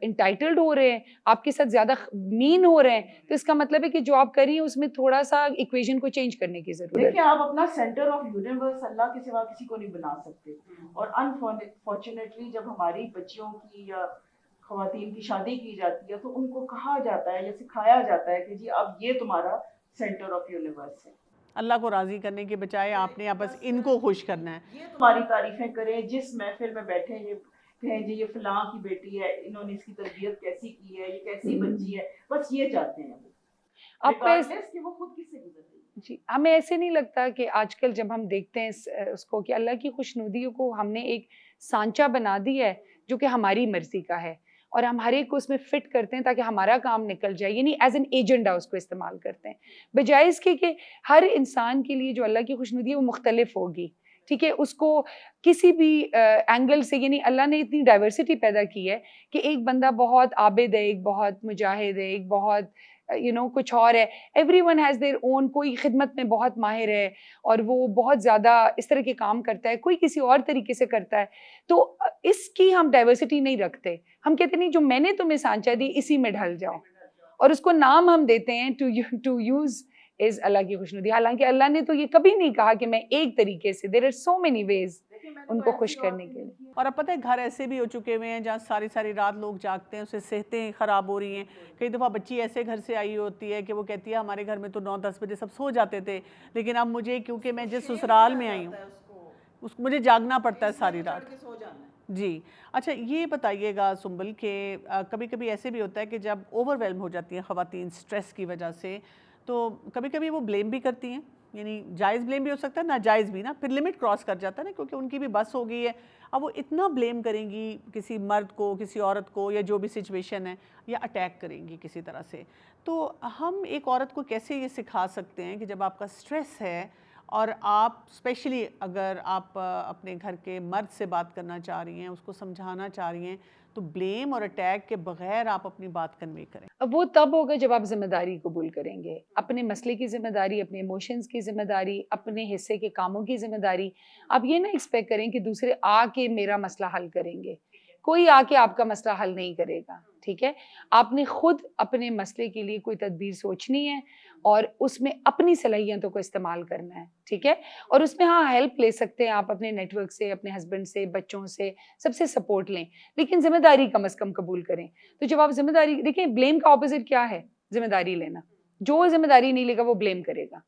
انٹائٹلڈ ہو رہے ہیں، آپ کے ساتھ زیادہ مین ہو رہے ہیں، تو اس کا مطلب ہے کہ جو آپ کر رہی ہیں اس میں تھوڑا سا ایکویشن کو چینج کرنے کی ضرورت ہے. دیکھیں، آپ اپنا سینٹر آف یونیورس اللہ کے سوا کسی کو نہیں بنا سکتے. اور انفارچونیٹلی جب ہماری بچیوں کی یا خواتین کی شادی کی جاتی ہے تو ان کو کہا جاتا ہے یا سکھایا جاتا ہے کہ جی اب یہ تمہارا سینٹر آف یونیورس ہے. اللہ کو راضی کرنے کے بجائے آپ نے بس ان کو خوش کرنا ہے. یہ تمہاری تعریفیں کریں، جس محفل میں بیٹھے یہ کہیں جی یہ فلاں کی بیٹی ہے، انہوں نے اس کی تربیت کیسی کی ہے، یہ کیسی بچی ہے، بس یہ چاہتے ہیں وہ، آپ کو کہ وہ خود کس سے گزر رہی ہے. جی، ہمیں ایسے نہیں لگتا کہ آج کل جب ہم دیکھتے ہیں اس کو کہ اللہ کی خوشنودیوں کو ہم نے ایک سانچہ بنا دیا ہے جو کہ ہماری مرضی کا ہے، اور ہم ہر ایک کو اس میں فٹ کرتے ہیں تاکہ ہمارا کام نکل جائے، یعنی ایز این ایجنڈا اس کو استعمال کرتے ہیں، بجائے اس کے کہ ہر انسان کے لیے جو اللہ کی خوشنودی ہے وہ مختلف ہوگی. ٹھیک ہے، اس کو کسی بھی اینگل سے، یعنی اللہ نے اتنی ڈائیورسٹی پیدا کی ہے کہ ایک بندہ بہت عابد ہے، ایک بہت مجاہد ہے، ایک بہت کچھ اور ہے. Everyone has their own. کوئی خدمت میں بہت ماہر ہے اور وہ بہت زیادہ اس طرح کے کام کرتا ہے، کوئی کسی اور طریقے سے کرتا ہے. تو اس کی ہم ڈائیورسٹی نہیں رکھتے، ہم کہتے نہیں جو میں نے تمہیں سانچہ دی اسی میں ڈھل جاؤ، اور اس کو نام ہم دیتے ہیں ٹو یوز از اللہ کی خوشنودی. حالانکہ اللہ نے تو یہ کبھی نہیں کہا کہ میں ایک طریقے سے، there are so many ways ان کو خوش کرنے کے لیے. اور اب پتہ ہے گھر ایسے بھی ہو چکے ہوئے ہیں جہاں ساری ساری رات لوگ جاگتے ہیں، اسے صحتیں خراب ہو رہی ہیں. کئی دفعہ بچی ایسے گھر سے آئی ہوتی ہے کہ وہ کہتی ہے ہمارے گھر میں تو 9-10 بجے سب سو جاتے تھے، لیکن اب مجھے کیونکہ میں جس سسرال میں آئی ہوں مجھے جاگنا پڑتا ہے ساری رات. جی اچھا، یہ بتائیے گا سنبل کہ کبھی کبھی ایسے بھی ہوتا ہے کہ جب اوور ویلم ہو جاتی ہیں خواتین سٹریس کی وجہ سے، تو کبھی کبھی وہ بلیم بھی کرتی ہیں، یعنی جائز بلیم بھی ہو سکتا ہے، ناجائز بھی نا، پھر لمٹ کراس کر جاتا ہے نا، کیونکہ ان کی بھی بس ہو گئی ہے. اب وہ اتنا بلیم کریں گی کسی مرد کو، کسی عورت کو، یا جو بھی سچویشن ہے، یا اٹیک کریں گی کسی طرح سے. تو ہم ایک عورت کو کیسے یہ سکھا سکتے ہیں کہ جب آپ کا سٹریس ہے اور آپ اسپیشلی اگر آپ اپنے گھر کے مرد سے بات کرنا چاہ رہی ہیں, اس کو سمجھانا چاہ رہی ہیں, تو بلیم اور اٹیک کے بغیر آپ اپنی بات کنوے کریں. اب وہ تب ہوگا جب آپ ذمہ داری قبول کریں گے, اپنے مسئلے کی ذمہ داری, اپنے ایموشنز کی ذمہ داری, اپنے حصے کے کاموں کی ذمہ داری. آپ یہ نہ ایکسپیکٹ کریں کہ دوسرے آ کے میرا مسئلہ حل کریں گے. کوئی آ کے آپ کا مسئلہ حل نہیں کرے گا, ٹھیک ہے. آپ نے خود اپنے مسئلے کے لیے کوئی تدبیر سوچنی ہے اور اس میں اپنی صلاحیتوں کو استعمال کرنا ہے, ٹھیک ہے. اور اس میں ہاں ہیلپ لے سکتے ہیں آپ اپنے نیٹ ورک سے, اپنے ہسبینڈ سے, بچوں سے, سب سے سپورٹ لیں, لیکن ذمہ داری کم از کم قبول کریں. تو جب آپ ذمہ داری دیکھیں, بلیم کا اپوزٹ کیا ہے؟ ذمہ داری لینا. جو ذمہ داری نہیں لے گا وہ بلیم کرے گا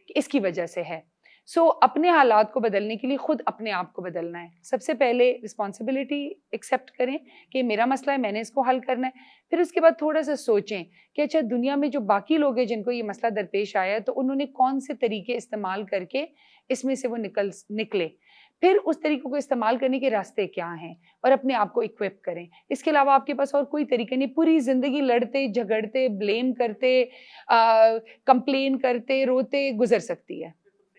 کہ اس کی وجہ سے ہے. سو اپنے حالات کو بدلنے کے لیے خود اپنے آپ کو بدلنا ہے. سب سے پہلے رسپانسبلٹی ایکسیپٹ کریں کہ میرا مسئلہ ہے, میں نے اس کو حل کرنا ہے. پھر اس کے بعد تھوڑا سا سوچیں کہ اچھا دنیا میں جو باقی لوگ ہیں جن کو یہ مسئلہ درپیش آیا ہے, تو انہوں نے کون سے طریقے استعمال کر کے اس میں سے وہ نکلے. پھر اس طریقوں کو استعمال کرنے کے راستے کیا ہیں اور اپنے آپ کو اکوپ کریں. اس کے علاوہ آپ کے پاس اور کوئی طریقہ نہیں. پوری زندگی لڑتے جھگڑتے بلیم کرتے کمپلین کرتے روتے گزر سکتی ہے.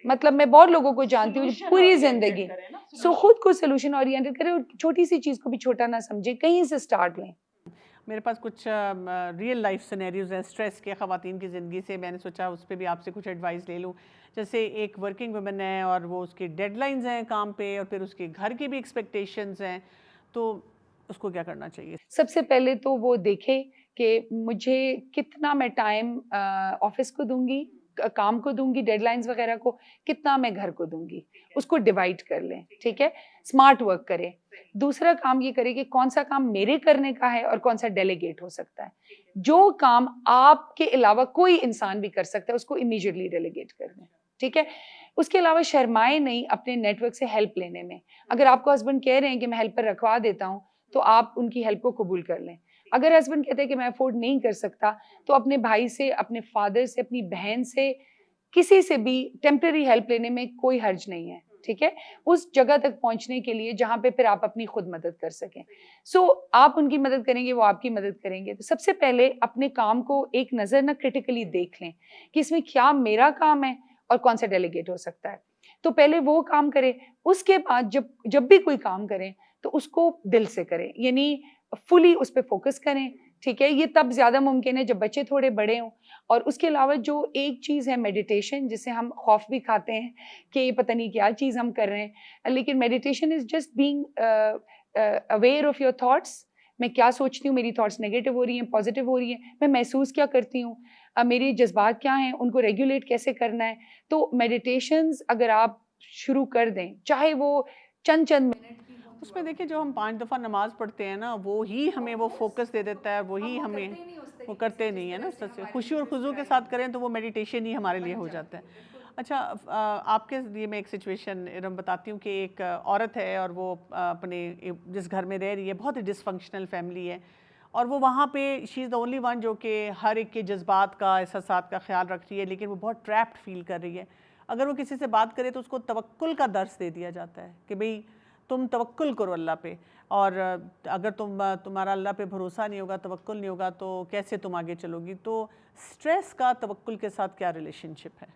مطلب میں بہت لوگوں کو جانتی ہوں پوری زندگی. سو خود کو سولوشن اورینٹڈ کریں اور چھوٹی سی چیز کو بھی چھوٹا نہ سمجھیں, کہیں سے سٹارٹ لیں. میرے پاس کچھ ریئل لائف سینیریوز ہیں اسٹریس کے خواتین کی زندگی سے, میں نے سوچا اس پہ بھی آپ سے کچھ ایڈوائس لے لوں. جیسے ایک ورکنگ ویمن ہے اور وہ اس کی ڈیڈ لائنز ہیں کام پہ, اور پھر اس کے گھر کی بھی ایکسپیکٹیشنز ہیں, تو اس کو کیا کرنا چاہیے؟ سب سے پہلے تو وہ دیکھے کہ مجھے کتنا میں ٹائم آفس کو دوں گی, کام کو دوں گی, ڈیڈ لائنز وغیرہ کو, کتنا میں گھر کو دوں گی, اس کو ڈیوائڈ کر لیں, ٹھیک ہے. اسمارٹ ورک کرے. دوسرا کام یہ کرے کہ کون سا کام میرے کرنے کا ہے اور کون سا ڈیلیگیٹ ہو سکتا ہے. جو کام آپ کے علاوہ کوئی انسان بھی کر سکتا ہے اس کو امیجیٹلی ڈیلیگیٹ کر دیں, ٹھیک ہے. اس کے علاوہ شرمائے نہیں اپنے نیٹ ورک سے ہیلپ لینے میں. اگر آپ کو ہسبینڈ کہہ رہے ہیں کہ میں ہیلپر رکھوا دیتا ہوں, تو آپ ان کی ہیلپ کو قبول کر لیں. اگر ہسبینڈ کہتے ہیں کہ میں افورڈ نہیں کر سکتا, تو اپنے بھائی سے, اپنے فادر سے, اپنی بہن سے, کسی سے بھی ٹیمپرری ہیلپ لینے میں کوئی حرج نہیں ہے, ٹھیک ہے, اس جگہ تک پہنچنے کے لیے جہاں پہ پھر آپ اپنی خود مدد کر سکیں. سو آپ ان کی مدد کریں گے, وہ آپ کی مدد کریں گے. تو سب سے پہلے اپنے کام کو ایک نظر نہ کرٹیکلی دیکھ لیں کہ اس میں کیا میرا کام ہے اور کون سا ڈیلیگیٹ ہو سکتا ہے. تو پہلے وہ کام کریں. اس کے بعد جب بھی کوئی کام کریں تو اس کو دل سے کریں, یعنی فلی اس پہ فوکس کریں, ٹھیک ہے. یہ تب زیادہ ممکن ہے جب بچے تھوڑے بڑے ہوں. اور اس کے علاوہ جو ایک چیز ہے میڈیٹیشن, جسے ہم خوف بھی کھاتے ہیں کہ یہ پتہ نہیں کیا چیز ہم کر رہے ہیں, لیکن meditation is just being aware of your thoughts. میں کیا سوچتی ہوں, میری تھاٹس نیگیٹو ہو رہی ہیں, پازیٹیو ہو رہی ہیں, میں محسوس کیا کرتی ہوں, میری جذبات کیا ہیں, ان کو ریگولیٹ کیسے کرنا ہے. تو میڈیٹیشنز اگر آپ شروع کر دیں, چاہے وہ چند منٹ, اس میں دیکھیں جو ہم 5 دفعہ نماز پڑھتے ہیں نا, وہی ہمیں وہ فوکس دے دیتا ہے, وہی ہمیں وہ کرتے نہیں ہے نا. سچ سے خوشی اور خضوع کے ساتھ کریں تو وہ میڈیٹیشن ہی ہمارے لیے ہو جاتا ہے. اچھا, آپ کے لیے میں ایک سچویشن ارم بتاتی ہوں کہ ایک عورت ہے اور وہ اپنے جس گھر میں رہ رہی ہے, بہت ہی ڈس فنکشنل فیملی ہے, اور وہ وہاں پہ شی از دا اونلی ون جو کہ ہر ایک کے جذبات کا, احساسات کا خیال رکھ رہی ہے, لیکن وہ بہت ٹریپڈ فیل کر رہی ہے. اگر وہ کسی سے بات کرے تو اس کو توکل کا درس دے دیا جاتا ہے کہ بھئی تم توکل کرو اللہ پہ, اور اگر تمہارا اللہ پہ بھروسہ نہیں ہوگا, توکل نہیں ہوگا, تو کیسے تم آگے چلو گی. تو سٹریس کا توکل کے ساتھ کیا ریلیشن شپ ہے؟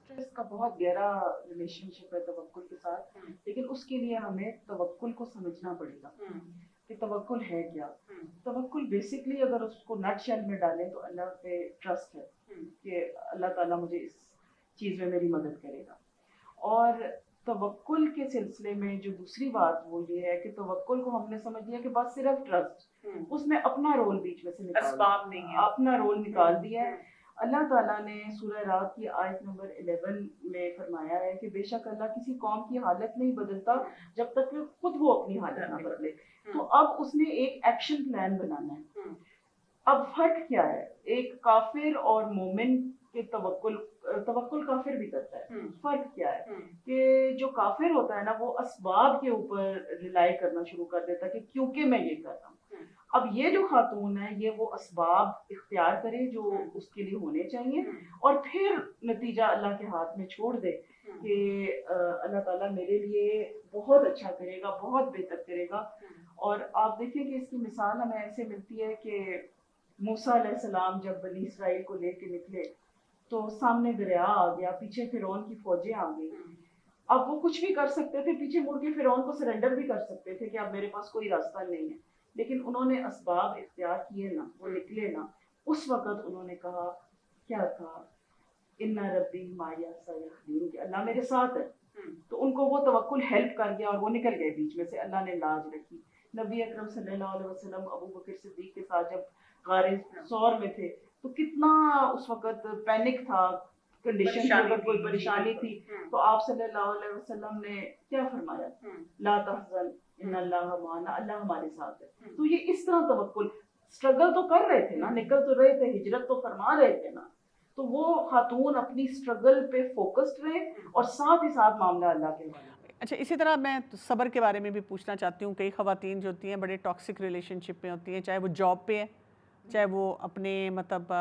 سٹریس کا بہت گہرا ریلیشن شپ ہے توکل کے ساتھ, لیکن اس کے لیے ہمیں توکل کو سمجھنا پڑے گا کہ توکل ہے کیا. توکل بیسکلی اگر اس کو نٹ شیل میں ڈالیں تو اللہ پہ ٹرسٹ ہے کہ اللہ تعالیٰ مجھے اس چیز میں میری مدد کرے گا. اور توکل کے سلسلے میں جو دوسری بات وہ یہ ہے کہ توکل کو ہم نے سمجھ لیا کہ بس صرف ٹرسٹ, اس میں اپنا رول بیچ میں سے اسباب نہیں ہے, اپنا رول نکال دیا ہے. اللہ تعالیٰ نے سورہ رات کی آیت نمبر 11 میں فرمایا ہے کہ بے شک اللہ کسی قوم کی حالت نہیں بدلتا جب تک کہ خود وہ اپنی حالت نہ بدلے. تو اب اس نے ایک ایکشن پلان بنانا ہے. اب فرق کیا ہے, ایک کافر اور مومن کے توکل کافر بھی کرتا ہے. فرق کیا ہے کہ جو کافر ہوتا ہے نا, وہ اسباب کے اوپر ریلائی کرنا شروع کر دیتا ہے کہ کیونکہ میں یہ کر رہا ہوں. اب یہ جو خاتون ہے یہ وہ اسباب اختیار کرے جو اس کے لیے ہونے چاہیے, اور پھر نتیجہ اللہ کے ہاتھ میں چھوڑ دے کہ اللہ تعالیٰ میرے لیے بہت اچھا کرے گا, بہت بہتر کرے گا. اور آپ دیکھیں کہ اس کی مثال ہمیں ایسے ملتی ہے کہ موسیٰ علیہ السلام جب بنی اسرائیل کو لے کے نکلے تو سامنے دریا آ گیا, پیچھے فرعون کی فوجیں آ گئی. اب وہ کچھ بھی کر سکتے تھے, پیچھے مڑ کے فرعون کو سرنڈر بھی کر سکتے تھے کہ اب میرے پاس کوئی راستہ نہیں ہے, لیکن انہوں نے اسباب اختیار کیے نا, وہ نکلے نا. اس وقت انہوں نے کہا کیا تھا, ان ربی مایا سیہدین, کہ اللہ میرے ساتھ ہے. تو ان کو وہ توکل ہیلپ کر گیا اور وہ نکل گئے بیچ میں سے, اللہ نے لاج رکھی. نبی اکرم صلی اللہ علیہ وسلم ابو بکر صدیق کے ساتھ جب غار ثور میں تھے تو کتنا اس وقت پینک تھا, کنڈیشن تھی, اگر کوئی پریشانی تھی تو آپ صلی اللہ علیہ وسلم نے کیا فرمایا, لا تحزن ان اللہ معنا, اللہ ہمارے ساتھ ہے. تو یہ اس طرح توکل, اسٹرگل تو کر رہے تھے نا, نکل تو رہے تھے, ہجرت تو فرما رہے تھے نا, تو وہ خاتون اپنی اسٹرگل پہ فوکسڈ رہے اور ساتھ ہی ساتھ معاملہ اللہ کے حوالے. اچھا, اسی طرح میں صبر کے بارے میں بھی پوچھنا چاہتی ہوں. کئی خواتین جو ہوتی ہیں بڑے ٹاکسک ریلیشن شپ میں ہوتی ہیں, چاہے وہ جاب پہ ہے, چاہے وہ اپنے مطلب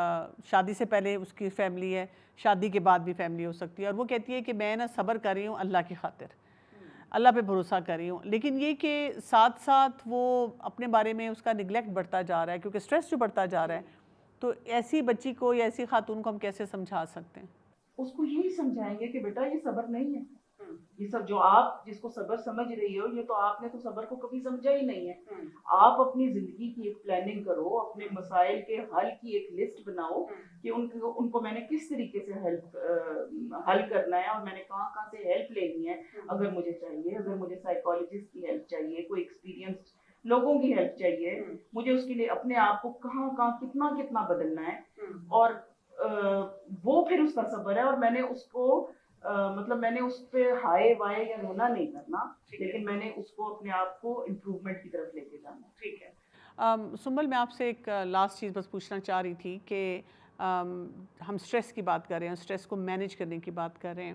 شادی سے پہلے اس کی فیملی ہے, شادی کے بعد بھی فیملی ہو سکتی ہے, اور وہ کہتی ہے کہ میں نا صبر کر رہی ہوں اللہ کی خاطر, اللہ پہ بھروسہ کر رہی ہوں, لیکن یہ کہ ساتھ ساتھ وہ اپنے بارے میں اس کا نگلیکٹ بڑھتا جا رہا ہے کیونکہ سٹریس جو بڑھتا جا رہا ہے. تو ایسی بچی کو یا ایسی خاتون کو ہم کیسے سمجھا سکتے ہیں؟ اس کو یہی سمجھائیں گے کہ بیٹا یہ صبر نہیں ہے, یہ سب جو آپ جس کو صبر سمجھ رہی ہو, یہ تو آپ نے تو صبر کو کبھی سمجھا ہی نہیں ہے. آپ اپنی زندگی کی ایک پلاننگ کرو, اپنے مسائل کے حل کی ایک لسٹ بناؤ کہ ان کو میں نے کس طریقے سے حل کرنا ہے, اور میں نے کہاں کہاں سے ہیلپ لینی ہے اگر مجھے چاہیے, اگر مجھے سائیکالوجسٹ کی ہیلپ چاہیے, کوئی ایکسپیرینس لوگوں کی ہیلپ چاہیے, مجھے اس کے لیے اپنے آپ کو کہاں کہاں کتنا کتنا بدلنا ہے, اور وہ پھر اس کا صبر ہے. اور میں نے اس کو مطلب میں نے اس پہ ہائے وائے یا رونا نہیں کرنا, لیکن میں نے اس کو اپنے آپ کو امپروومنٹ کی طرف لے کے جانا. ٹھیک ہے سنبل, میں آپ سے ایک لاسٹ چیز بس پوچھنا چاہ رہی تھی کہ ہم سٹریس کی بات کر رہے ہیں, سٹریس کو مینیج کرنے کی بات کر رہے ہیں,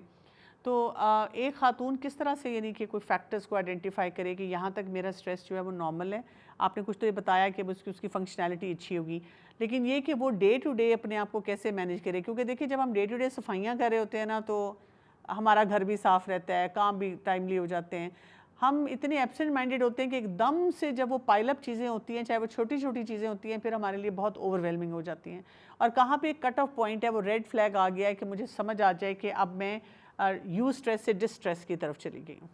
تو ایک خاتون کس طرح سے یعنی کہ کوئی فیکٹرز کو آئیڈینٹیفائی کرے کہ یہاں تک میرا سٹریس جو ہے وہ نارمل ہے. آپ نے کچھ تو یہ بتایا کہ اس کی فنکشنالٹی اچھی ہوگی, لیکن یہ کہ وہ ڈے ٹو ڈے اپنے آپ کو کیسے مینیج کرے, کیونکہ دیکھیں جب ہم ڈے ٹو ڈے صفائیاں کر رہے ہوتے ہیں نا تو ہمارا گھر بھی صاف رہتا ہے, کام بھی ٹائملی ہو جاتے ہیں, ہم اتنے ایبسنٹ مائنڈیڈ ہوتے ہیں کہ ایک دم سے جب وہ پائل اپ چیزیں ہوتی ہیں, چاہے وہ چھوٹی چھوٹی چیزیں ہوتی ہیں, پھر ہمارے لیے بہت اوور ویلمنگ ہو جاتی ہیں. اور کہاں پہ ایک کٹ آف پوائنٹ ہے, وہ ریڈ فلیگ آ گیا ہے کہ مجھے سمجھ آ جائے کہ اب میں یو اسٹریس سے ڈس اسٹریس کی طرف چلی گئی ہوں.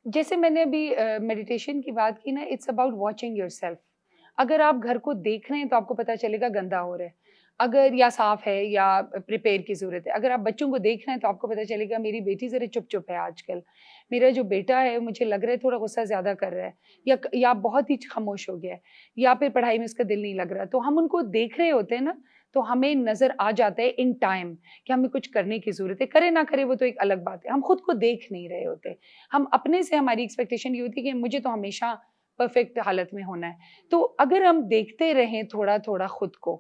جیسے میں نے ابھی میڈیٹیشن کی بات کی نا, it's about watching yourself. اگر آپ گھر کو دیکھ رہے ہیں تو آپ کو پتہ چلے گا گندا ہو رہا ہے, اگر یا صاف ہے یا پریپیئر کی ضرورت ہے. اگر آپ بچوں کو دیکھ رہے ہیں تو آپ کو پتہ چلے گا میری بیٹی ذرا چپ چپ ہے آج کل, میرا جو بیٹا ہے مجھے لگ رہا ہے تھوڑا غصہ زیادہ کر رہا ہے, یا بہت ہی خاموش ہو گیا ہے, یا پھر پڑھائی میں اس کا دل نہیں لگ رہا. تو ہم ان کو دیکھ رہے ہوتے ہیں نا, تو ہمیں نظر آ جاتا ہے ان ٹائم کہ ہمیں کچھ کرنے کی ضرورت ہے. کرے نہ کرے وہ تو ایک الگ بات ہے, ہم خود کو دیکھ نہیں رہے ہوتے. ہم اپنے سے ہماری ایکسپیکٹیشن یہ ہوتی ہے کہ مجھے تو ہمیشہ پرفیکٹ حالت میں ہونا ہے. تو اگر ہم دیکھتے رہیں تھوڑا تھوڑا خود کو,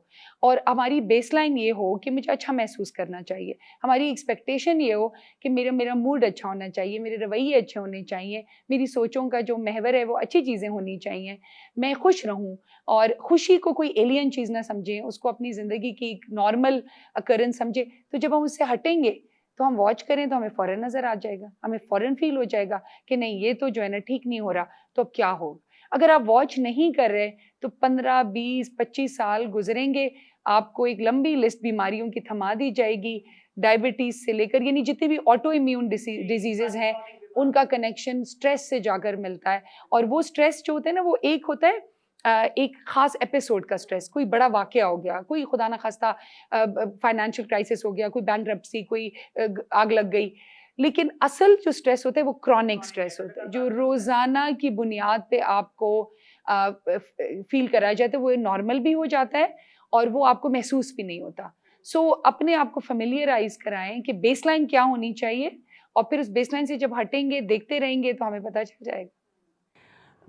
اور ہماری بیس لائن یہ ہو کہ مجھے اچھا محسوس کرنا چاہیے, ہماری ایکسپیکٹیشن یہ ہو کہ میرا موڈ اچھا ہونا چاہیے, میرے رویے اچھے ہونے چاہیے, میری سوچوں کا جو محور ہے وہ اچھی چیزیں ہونی چاہیے, میں خوش رہوں, اور خوشی کو کوئی ایلین چیز نہ سمجھیں, اس کو اپنی زندگی کی ایک نارمل اکرنس سمجھیں. تو جب ہم اس سے ہٹیں گے تو ہم واچ کریں تو ہمیں فوراً نظر آ جائے گا, ہمیں فوراً فیل ہو جائے گا کہ نہیں یہ تو جو ہے نا ٹھیک نہیں ہو رہا, تو اب کیا ہوگا. اگر آپ واچ نہیں کر رہے تو 15, 20, 25 سال گزریں گے, آپ کو ایک لمبی لسٹ بیماریوں کی تھما دی جائے گی, ڈائبٹیز سے لے کر یعنی جتنے بھی آٹو امیون ڈیزیزز ہیں ان کا کنیکشن سٹریس سے جا کر ملتا ہے. اور وہ سٹریس جو ہوتا ہے نا, وہ ایک ہوتا ہے ایک خاص ایپیسوڈ کا سٹریس, کوئی بڑا واقعہ ہو گیا, کوئی خدا نخواستہ فائنینشیل کرائسس ہو گیا, کوئی بینکرپسی, کوئی آگ لگ گئی. لیکن اصل جو سٹریس ہوتا ہے وہ کرونک سٹریس ہوتا ہے, جو روزانہ کی بنیاد پہ آپ کو فیل کرایا جاتا ہے, وہ نارمل بھی ہو جاتا ہے اور وہ آپ کو محسوس بھی نہیں ہوتا. سو اپنے آپ کو فیملیئرائز کرائیں کہ بیس لائن کیا ہونی چاہیے, اور پھر اس بیس لائن سے جب ہٹیں گے دیکھتے رہیں گے تو ہمیں پتہ چل جائے گا.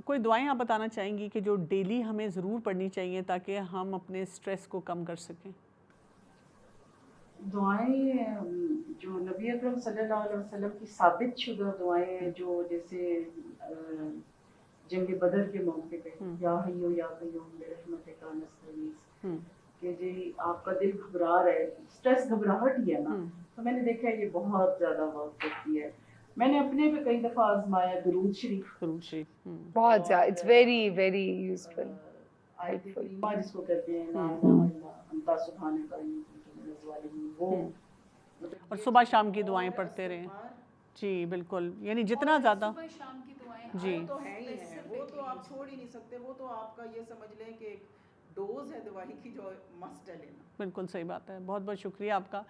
کوئی دعائیں آپ بتانا چاہیں گی کہ جو ڈیلی ہمیں ضرور پڑھنی چاہیے تاکہ ہم اپنے سٹریس کو کم کر سکیں؟ دعائیں جو نبی اکرم صلی اللہ علیہ وسلم کی ثابت شدہ دعائیں ہیں, جو جیسے جنگ بدر کے موقع پہ یا حیو یا قیوم برحمتک نستغیث, کہ جی آپ کا دل گھبرا رہا ہے, سٹریس گھبراہٹ ہی ہے نا, تو میں نے دیکھا یہ بہت زیادہ ورک کرتی ہے. میں نے اپنے پہ کئی دفعہ آزمایا درود شریف, بہت زیادہ, اٹس ویری ویری یوزفل. آیت کریمہ جس کو کہتے ہیں لا الہ الا انت سبحانک انی کنت من الظالمین, وہ اور صبح شام کی دعائیں پڑھتے رہیں. جی بالکل, یعنی جتنا زیادہ صبح شام کی دعائیں جی تو ہے ہی ہے, وہ تو آپ چھوڑ ہی نہیں سکتے, وہ تو آپ کا یہ سمجھ لیں کہ ایک ڈوز ہے دوائی کی جو مسٹ ہے لینا. بالکل صحیح بات ہے, بہت بہت شکریہ آپ کا.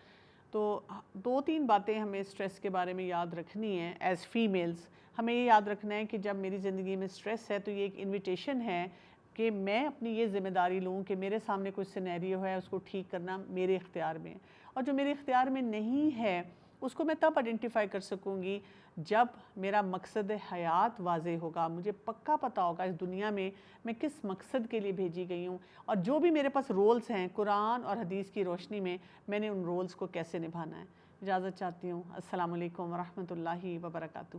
تو 2-3 باتیں ہمیں اسٹریس کے بارے میں یاد رکھنی ہیں ایز فیمیلز. ہمیں یہ یاد رکھنا ہے کہ جب میری زندگی میں اسٹریس ہے تو یہ ایک انویٹیشن ہے کہ میں اپنی یہ ذمہ داری لوں کہ میرے سامنے کوئی سینیریو ہے, اس کو ٹھیک کرنا میرے اختیار میں ہے, اور جو میرے اختیار میں نہیں ہے اس کو میں تب آئیڈینٹیفائی کر سکوں گی جب میرا مقصد حیات واضح ہوگا, مجھے پکا پتہ ہوگا اس دنیا میں میں کس مقصد کے لیے بھیجی گئی ہوں, اور جو بھی میرے پاس رولز ہیں قرآن اور حدیث کی روشنی میں نے ان رولز کو کیسے نبھانا ہے. اجازت چاہتی ہوں. السلام علیکم ورحمۃ اللہ وبرکاتہ.